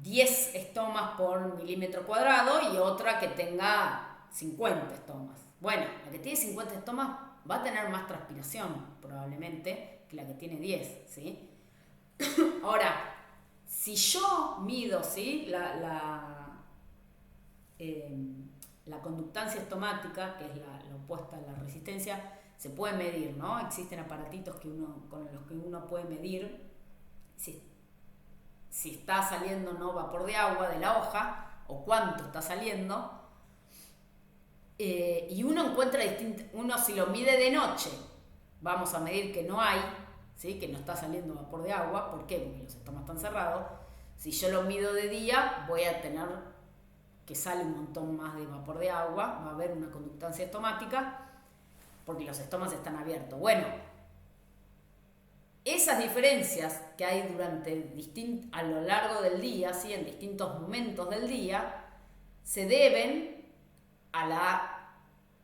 10 estomas por milímetro cuadrado y otra que tenga 50 estomas. Bueno, la que tiene 50 estomas va a tener más transpiración probablemente que la que tiene 10, ¿sí? Ahora, si yo mido, ¿sí? La conductancia estomática, que es la opuesta a la resistencia, se puede medir, ¿no? Existen aparatitos con los que uno puede medir si está saliendo no vapor de agua de la hoja o cuánto está saliendo, y uno encuentra uno si lo mide de noche, vamos a medir que no hay, ¿sí? Que no está saliendo vapor de agua. ¿Por qué? Porque los estomas están cerrados. Si yo lo mido de día, voy a tener que sale un montón más de vapor de agua, va a haber una conductancia estomática porque los estomas están abiertos. Bueno, esas diferencias que hay a lo largo del día, ¿sí? En distintos momentos del día, se deben a la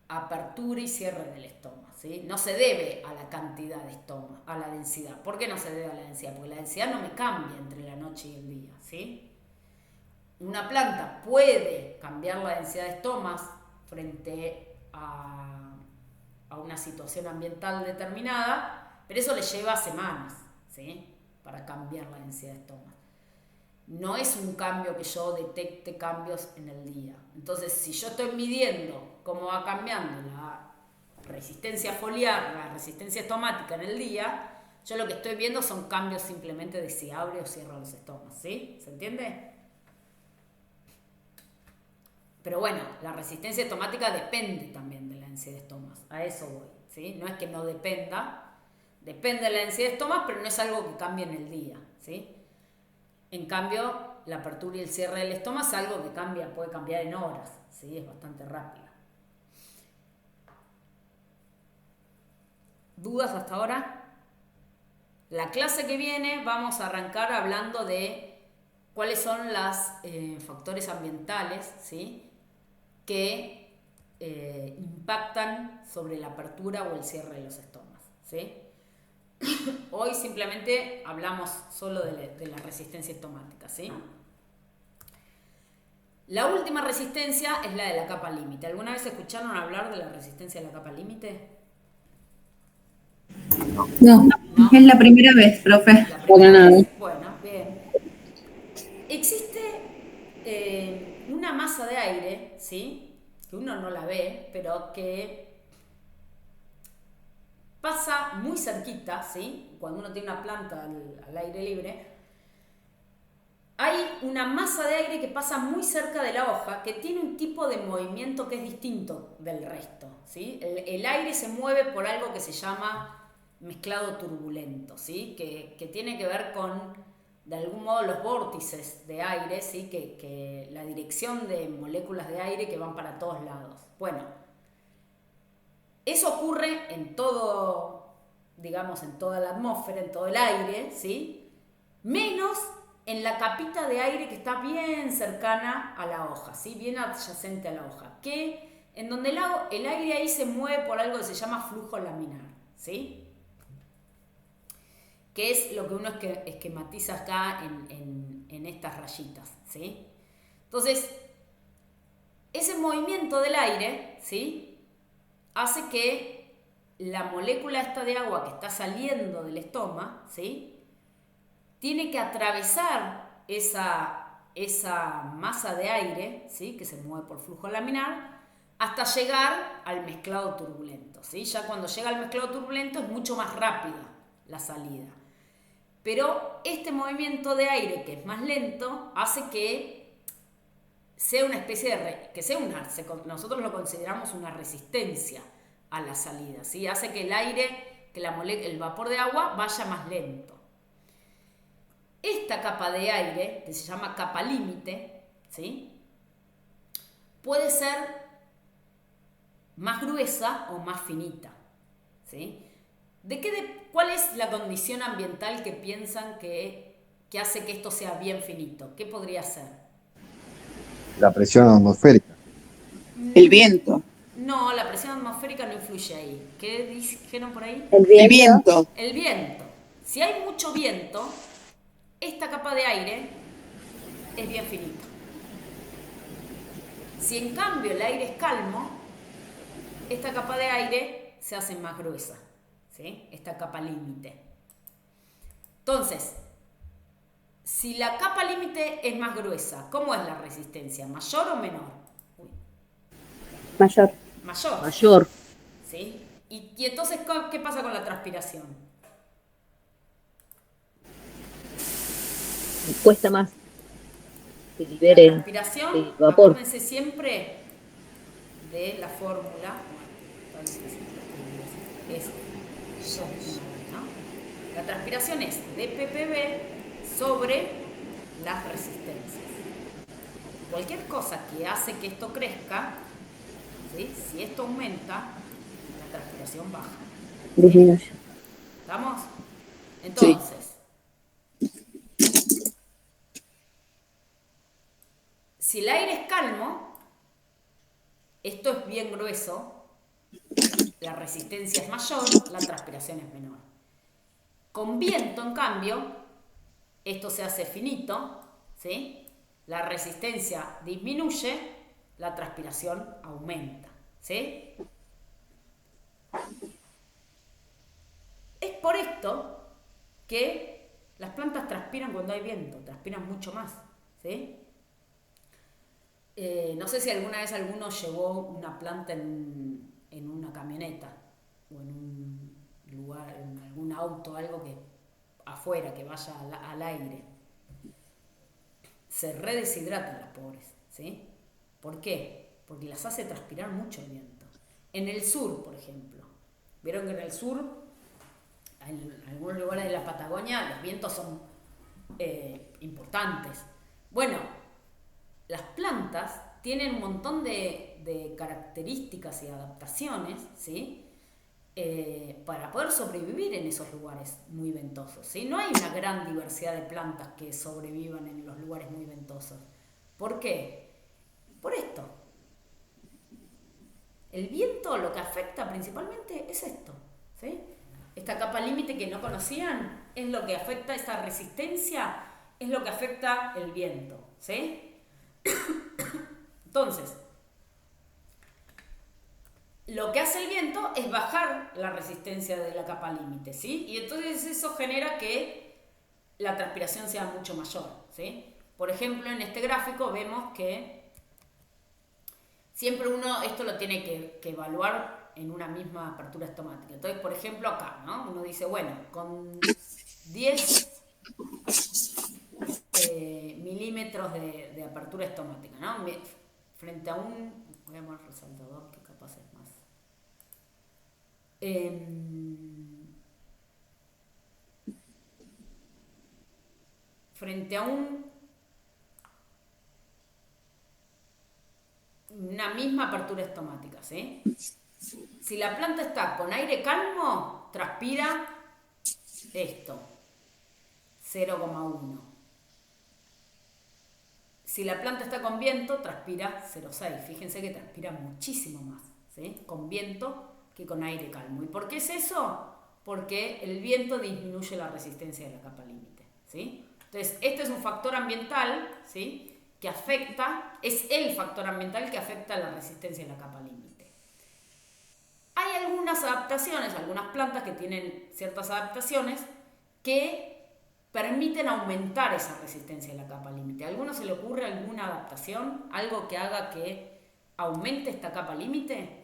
apertura y cierre del estoma, ¿sí? No se debe a la cantidad de estoma, a la densidad. ¿Por qué no se debe a la densidad? Porque la densidad no me cambia entre la noche y el día, ¿sí? Una planta puede cambiar la densidad de estomas frente a una situación ambiental determinada, pero eso le lleva semanas, ¿sí? Para cambiar la densidad de estomas. No es un cambio que yo detecte cambios en el día. Entonces, si yo estoy midiendo cómo va cambiando la resistencia foliar, la resistencia estomática en el día, yo lo que estoy viendo son cambios simplemente de si abre o cierra los estomas, ¿sí? ¿Se entiende? Pero bueno, la resistencia estomática depende también de la densidad de estomas. A eso voy, ¿sí? No es que no dependa. Depende de la densidad de estomas, pero no es algo que cambie en el día, ¿sí? En cambio, la apertura y el cierre del estoma es algo que puede cambiar en horas, ¿sí? Es bastante rápido. ¿Dudas hasta ahora? La clase que viene vamos a arrancar hablando de cuáles son los factores ambientales, ¿sí?, que impactan sobre la apertura o el cierre de los estomas, ¿sí? Hoy simplemente hablamos solo de la resistencia estomática, ¿sí? La última resistencia es la de la capa límite. ¿Alguna vez escucharon hablar de la resistencia de la capa límite? No, es la primera vez, profe. Bueno, bien. Existe una masa de aire, ¿sí?, que uno no la ve, pero que pasa muy cerquita, ¿sí? Cuando uno tiene una planta al aire libre, hay una masa de aire que pasa muy cerca de la hoja, que tiene un tipo de movimiento que es distinto del resto, ¿sí? El aire se mueve por algo que se llama mezclado turbulento, ¿sí?, que tiene que ver con, de algún modo, los vórtices de aire, ¿sí?, que la dirección de moléculas de aire que van para todos lados. Bueno, eso ocurre en todo, digamos, en toda la atmósfera, en todo el aire, ¿sí?, menos en la capita de aire que está bien cercana a la hoja, ¿sí?, bien adyacente a la hoja, en donde el aire ahí se mueve por algo que se llama flujo laminar, ¿sí?, que es lo que uno esquematiza acá en estas rayitas, ¿sí? Entonces, ese movimiento del aire, ¿sí?, hace que la molécula esta de agua que está saliendo del estoma, ¿sí?, tiene que atravesar esa masa de aire, ¿sí?, que se mueve por flujo laminar, hasta llegar al mezclado turbulento, ¿sí? Ya cuando llega al mezclado turbulento es mucho más rápida la salida. Pero este movimiento de aire, que es más lento, hace que sea una especie nosotros lo consideramos una resistencia a la salida, ¿sí? Hace que el aire, el vapor de agua vaya más lento. Esta capa de aire, que se llama capa límite, ¿sí?, puede ser más gruesa o más finita, ¿sí? ¿Cuál es la condición ambiental que piensan que hace que esto sea bien finito? ¿Qué podría ser? La presión atmosférica. El viento. No, la presión atmosférica no influye ahí. ¿Qué dijeron por ahí? El viento. El viento. Si hay mucho viento, esta capa de aire es bien finita. Si en cambio el aire es calmo, esta capa de aire se hace más gruesa, ¿sí?, esta capa límite. Entonces, si la capa límite es más gruesa, ¿cómo es la resistencia? ¿Mayor o menor? Mayor. Mayor. ¿Sí? Y entonces, ¿qué pasa con la transpiración? Cuesta más que La liberen transpiración, el vapor. acuérdense siempre de la fórmula, ¿no? La transpiración es dppb sobre las resistencias. Cualquier cosa que hace que esto crezca, ¿sí?, si esto aumenta, la transpiración baja. Disminuye. ¿Estamos? Entonces, si el aire es calmo, esto es bien grueso, la resistencia es mayor, la transpiración es menor. Con viento, en cambio, esto se hace finito, ¿sí?, la resistencia disminuye, la transpiración aumenta, ¿sí? Es por esto que las plantas transpiran cuando hay viento, transpiran mucho más, ¿sí? No sé si alguna vez alguno llevó una planta en una camioneta o en un lugar, en algún auto, algo que afuera, que vaya al aire. Se redeshidratan las pobres, ¿sí? ¿Por qué? Porque las hace transpirar mucho el viento. En el sur, por ejemplo, vieron que en el sur, en algunos lugares de la Patagonia, los vientos son importantes. Bueno, las plantas tienen un montón de características y adaptaciones, ¿sí?, para poder sobrevivir en esos lugares muy ventosos, ¿sí? No hay una gran diversidad de plantas que sobrevivan en los lugares muy ventosos. ¿Por qué? Por esto. El viento lo que afecta principalmente es esto, ¿sí? Esta capa límite que no conocían es lo que afecta, esta resistencia es lo que afecta el viento, ¿sí? Entonces, lo que hace el viento es bajar la resistencia de la capa límite, ¿sí? Y entonces eso genera que la transpiración sea mucho mayor, ¿sí? Por ejemplo, en este gráfico vemos que siempre uno esto lo tiene que evaluar en una misma apertura estomática. Entonces, por ejemplo, acá, ¿no? Uno dice, bueno, con 10 milímetros de apertura estomática, ¿no? Frente a un... Voy a poner resaltador, que capaz es más. Frente a una misma apertura estomática, ¿sí? Si la planta está con aire calmo, transpira esto, 0,1. Si la planta está con viento, transpira 0,6. Fíjense que transpira muchísimo más, ¿sí? Con viento que con aire calmo. ¿Y por qué es eso? Porque el viento disminuye la resistencia de la capa límite, ¿sí? Entonces, este es un factor ambiental, ¿sí? Que afecta, es el factor ambiental que afecta la resistencia de la capa límite. Hay algunas adaptaciones, algunas plantas que tienen ciertas adaptaciones que permiten aumentar esa resistencia de la capa límite. ¿A alguno se le ocurre alguna adaptación? ¿Algo que haga que aumente esta capa límite?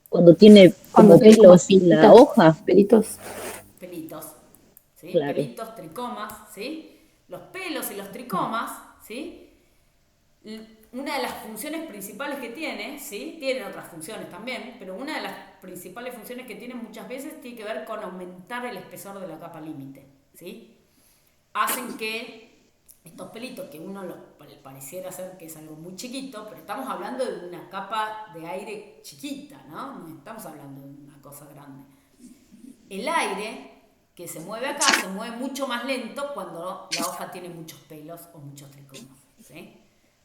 Cuando tiene como pelos la hoja. Pelitos, ¿sí? Claro. Pelitos, tricomas, ¿sí? Los pelos y los tricomas, ¿sí? Una de las funciones principales que tiene, ¿sí? Tienen otras funciones también, pero una de las principales funciones que tienen muchas veces tiene que ver con aumentar el espesor de la capa límite, ¿sí? Hacen que estos pelitos, que uno pareciera ser que es algo muy chiquito, pero estamos hablando de una capa de aire chiquita, ¿no? No estamos hablando de una cosa grande. El aire que se mueve acá se mueve mucho más lento cuando la hoja tiene muchos pelos o muchos tricomas, ¿sí?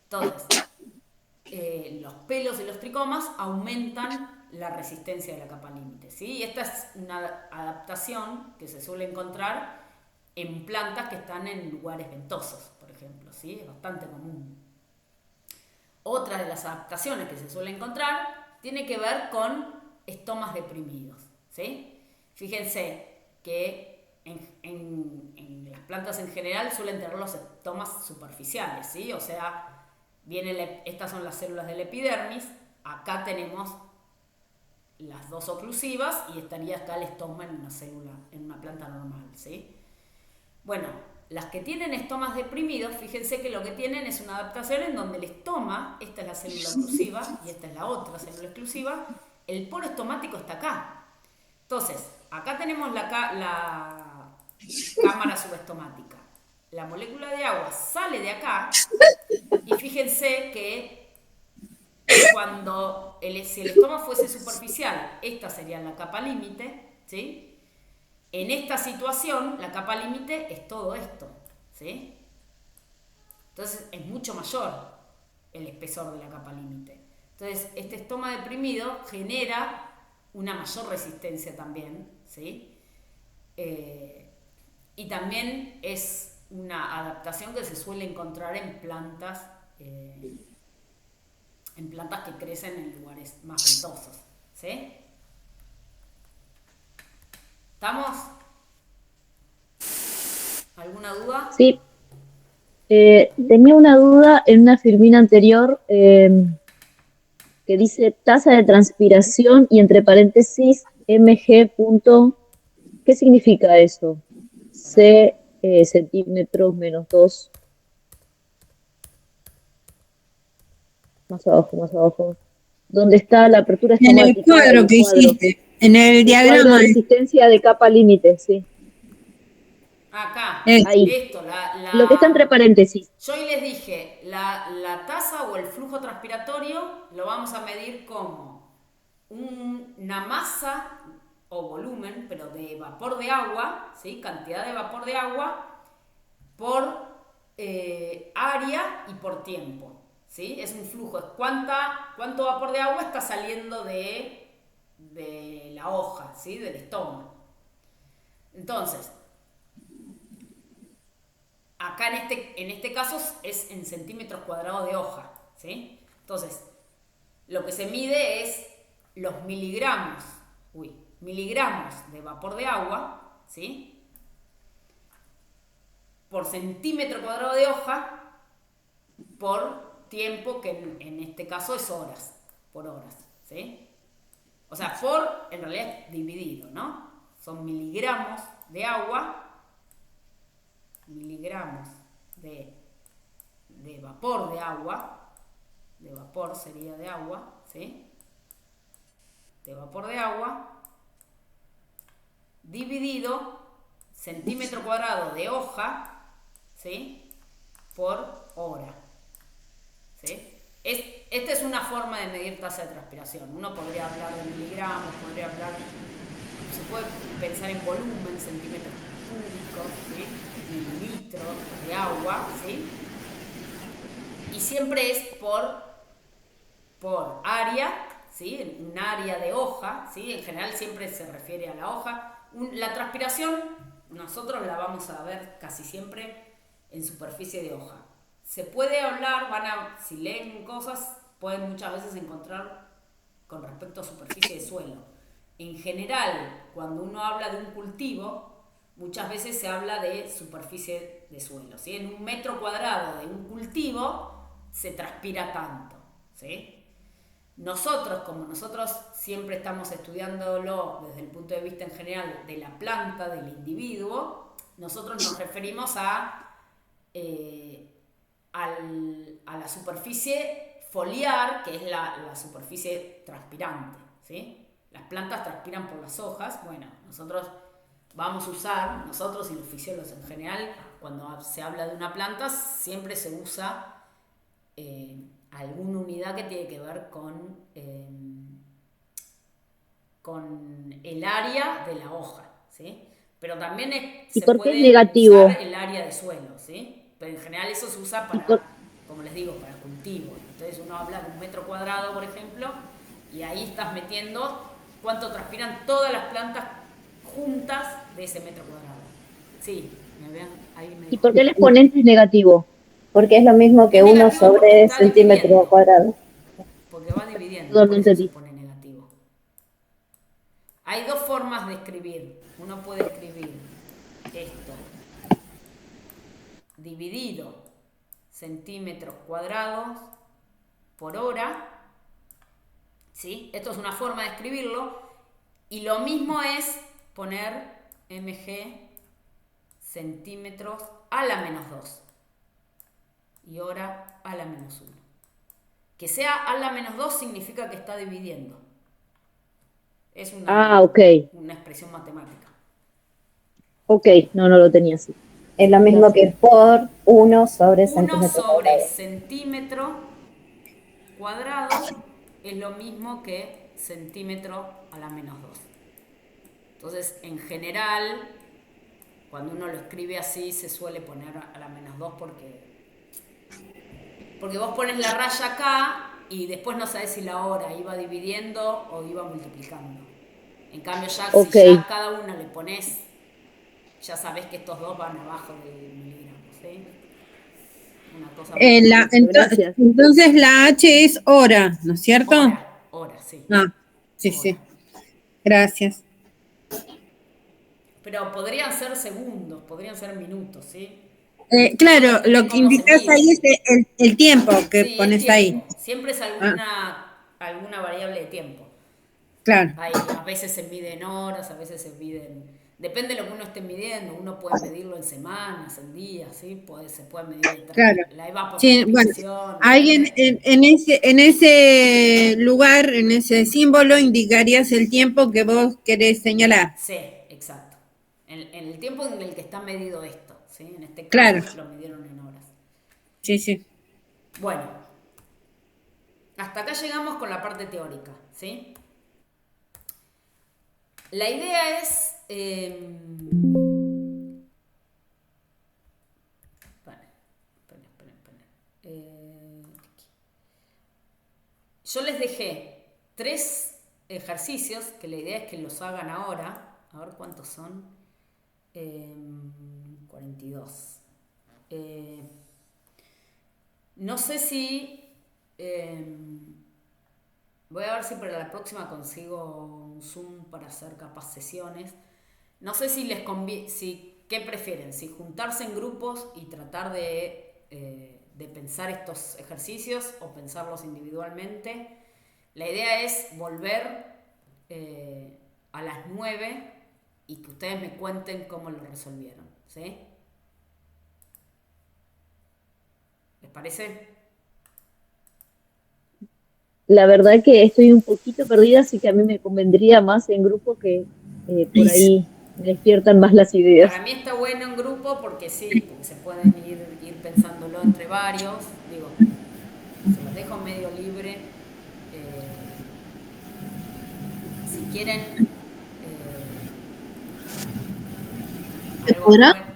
Entonces, los pelos y los tricomas aumentan la resistencia de la capa límite, ¿sí? Y esta es una adaptación que se suele encontrar en plantas que están en lugares ventosos, por ejemplo, ¿sí? Es bastante común. Otra de las adaptaciones que se suele encontrar tiene que ver con estomas deprimidos, ¿sí? Fíjense que en las plantas en general suelen tener los estomas superficiales, ¿sí? O sea, estas son las células del epidermis, acá tenemos las dos oclusivas y estaría acá el estoma en una célula, en una planta normal, ¿sí? Bueno, las que tienen estomas deprimidos, fíjense que lo que tienen es una adaptación en donde el estoma, esta es la célula oclusiva y esta es la otra célula exclusiva, el poro estomático está acá. Entonces, acá tenemos la cámara subestomática. La molécula de agua sale de acá y fíjense que si el estoma fuese superficial, esta sería la capa límite, ¿sí? En esta situación, la capa límite es todo esto, ¿sí? Entonces, es mucho mayor el espesor de la capa límite. Entonces, este estoma deprimido genera una mayor resistencia también, ¿sí? Y también es una adaptación que se suele encontrar en plantas que crecen en lugares más ventosos, ¿sí? ¿Estamos? ¿Alguna duda? Sí. Tenía una duda en una filmina anterior que dice tasa de transpiración y entre paréntesis mg. ¿Qué significa eso? C centímetros menos 2. Más abajo. ¿Dónde está la apertura En estomática? el cuadro que hiciste, en el diagrama. De resistencia de capa límite, sí. Acá, Ahí. esto, Lo que está entre paréntesis. yo hoy les dije, la tasa o el flujo transpiratorio lo vamos a medir como una masa o volumen, pero de vapor de agua, ¿sí? Cantidad de vapor de agua por área y por tiempo, ¿sí? Es un flujo, es cuánto vapor de agua está saliendo de la hoja, ¿sí? Del estoma. Entonces, acá en este caso es en centímetros cuadrados de hoja, ¿sí? Entonces, lo que se mide es los miligramos de vapor de agua, ¿sí? Por centímetro cuadrado de hoja por tiempo, que en este caso es horas, por horas, ¿sí? O sea, en realidad es dividido, ¿no? Son miligramos de agua, miligramos de vapor de agua, de vapor sería de agua, ¿sí? De vapor de agua, dividido centímetro cuadrado de hoja, ¿sí? Por hora, ¿sí? Esta es una forma de medir tasa de transpiración. Uno podría hablar de miligramos, se puede pensar en volumen, centímetros cúbicos, ¿sí? Mililitros de agua, ¿sí? Y siempre es por área, ¿sí? Un área de hoja, ¿sí? En general siempre se refiere a la hoja. La transpiración nosotros la vamos a ver casi siempre en superficie de hoja. Se puede hablar, si leen cosas, pueden muchas veces encontrar con respecto a superficie de suelo. En general, cuando uno habla de un cultivo, muchas veces se habla de superficie de suelo, ¿sí? En un metro cuadrado de un cultivo se transpira tanto, ¿sí? Como nosotros siempre estamos estudiándolo desde el punto de vista en general de la planta, del individuo, nosotros nos referimos a la superficie foliar, que es la superficie transpirante, ¿sí? Las plantas transpiran por las hojas. Bueno, nosotros vamos a usar, nosotros y los fisiólogos en general, cuando se habla de una planta, siempre se usa alguna unidad que tiene que ver con el área de la hoja, ¿sí? Pero también ¿Y se por qué es puede negativo? usar el área de suelo, ¿sí? Pero en general eso se usa como les digo, para cultivo. Entonces uno habla de un metro cuadrado, por ejemplo, y ahí estás metiendo cuánto transpiran todas las plantas juntas de ese metro cuadrado. Sí, ¿me ven? Ahí me ¿Y por qué el exponente es negativo? Porque es lo mismo que Es 1 negativo porque sobre está centímetro dividiendo. cuadrado. Porque va dividiendo, Perdón, por no eso se entendí. pone negativo. Hay dos formas de escribir. Uno puede escribir esto dividido centímetros cuadrados por hora, ¿sí? Esto es una forma de escribirlo, y lo mismo es poner mg centímetros a la menos 2 y hora a la menos 1. Que sea a la menos 2 significa que está dividiendo. Es una expresión matemática. Ok, no lo tenía así. Es lo mismo que por 1 sobre 1 centímetro sobre cuadrado. centímetro cuadrado es lo mismo que centímetro a la menos 2. Entonces, en general, cuando uno lo escribe así, se suele poner a la menos 2 porque vos pones la raya acá y después no sabés si la hora iba dividiendo o iba multiplicando. En cambio, si ya cada una le pones, ya sabés que estos dos van abajo del miligramo, ¿sí? Una cosa Gracias. Entonces la H es hora, ¿no es cierto? Hora, sí. Sí, hora. sí. Gracias. Pero podrían ser segundos, podrían ser minutos, ¿sí? Claro, lo que indicas ahí es el tiempo que pones tiempo. ahí. Siempre es alguna variable de tiempo. Claro. A veces se mide en horas, a veces se mide depende de lo que uno esté midiendo. Uno puede medirlo en semanas, en días, ¿sí? Se puede medir la evapotranspiración. Sí, bueno, alguien en ese lugar, en ese símbolo, indicarías el tiempo que vos querés señalar. Sí, exacto. en el tiempo en el que está medido esto, ¿sí? En este caso Claro. lo midieron en horas. Sí, sí. Bueno, hasta acá llegamos con la parte teórica, ¿sí? La idea es... yo les dejé 3 ejercicios que la idea es que los hagan ahora. A ver cuántos son. 42. No sé si... voy a ver si para la próxima consigo un Zoom para hacer capaz sesiones. No sé si les conviene... ¿Qué prefieren? Si juntarse en grupos y tratar de pensar estos ejercicios o pensarlos individualmente. La idea es volver a las 9 y que ustedes me cuenten cómo lo resolvieron, ¿sí? ¿Les parece? La verdad que estoy un poquito perdida, así que a mí me convendría más en grupo que por ahí me despiertan más las ideas. Para mí está bueno en grupo porque sí, porque se pueden ir pensándolo entre varios. Digo, se los dejo medio libre. Si quieren... ¿Se podrá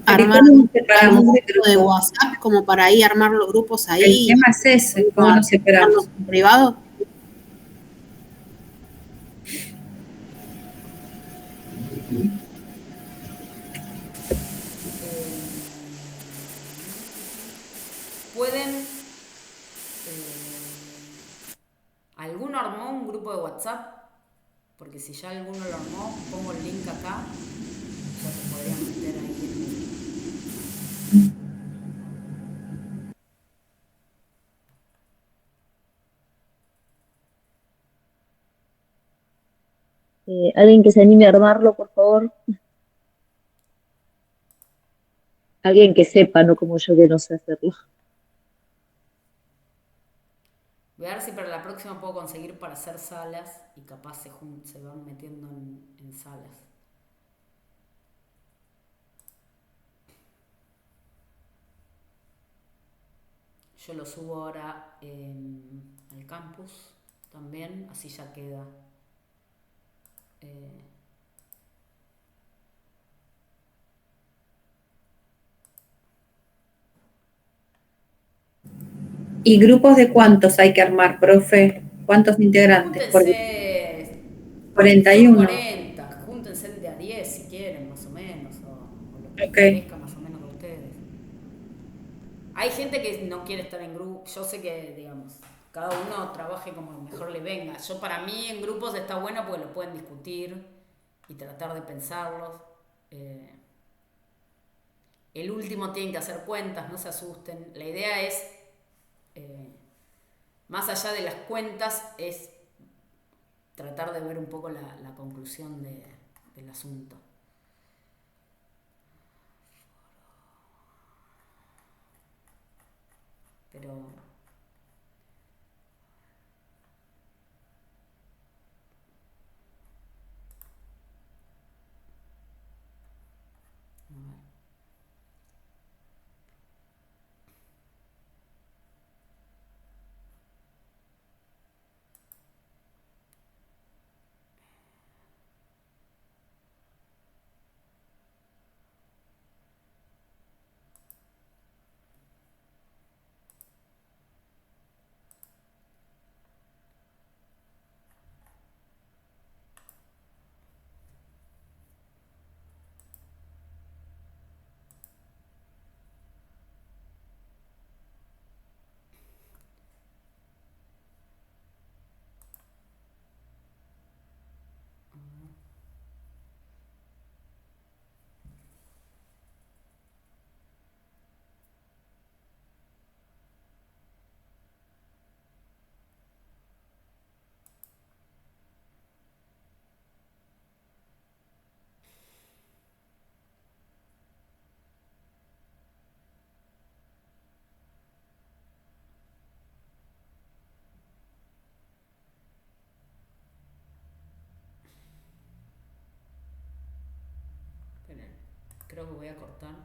armar un grupo de WhatsApp como para ahí armar los grupos ahí? El tema es ese, cómo nos separamos. ¿En privado? Pueden... ¿alguno armó un grupo de WhatsApp? Porque si ya alguno lo armó, pongo el link acá. Ya se podría meter ahí. Alguien que se anime a armarlo, por favor. Alguien que sepa, no como yo que no sé hacerlo. Voy a ver si para la próxima puedo conseguir para hacer salas y capaz se van metiendo en salas. Yo lo subo ahora al campus también, así ya queda. ¿Y grupos de cuántos hay que armar, profe? ¿Cuántos integrantes? Júntense 41. 40, júntense de a 10 si quieren, más o menos, o lo que les Ok. parezca más o menos a ustedes. Hay gente que no quiere estar en grupo, yo sé que, digamos, cada uno trabaje como mejor le venga. Yo, para mí, en grupos está bueno porque lo pueden discutir y tratar de pensarlos. El último tienen que hacer cuentas, no se asusten. La idea es, más allá de las cuentas, es tratar de ver un poco la conclusión del asunto. Pero... creo que voy a cortar.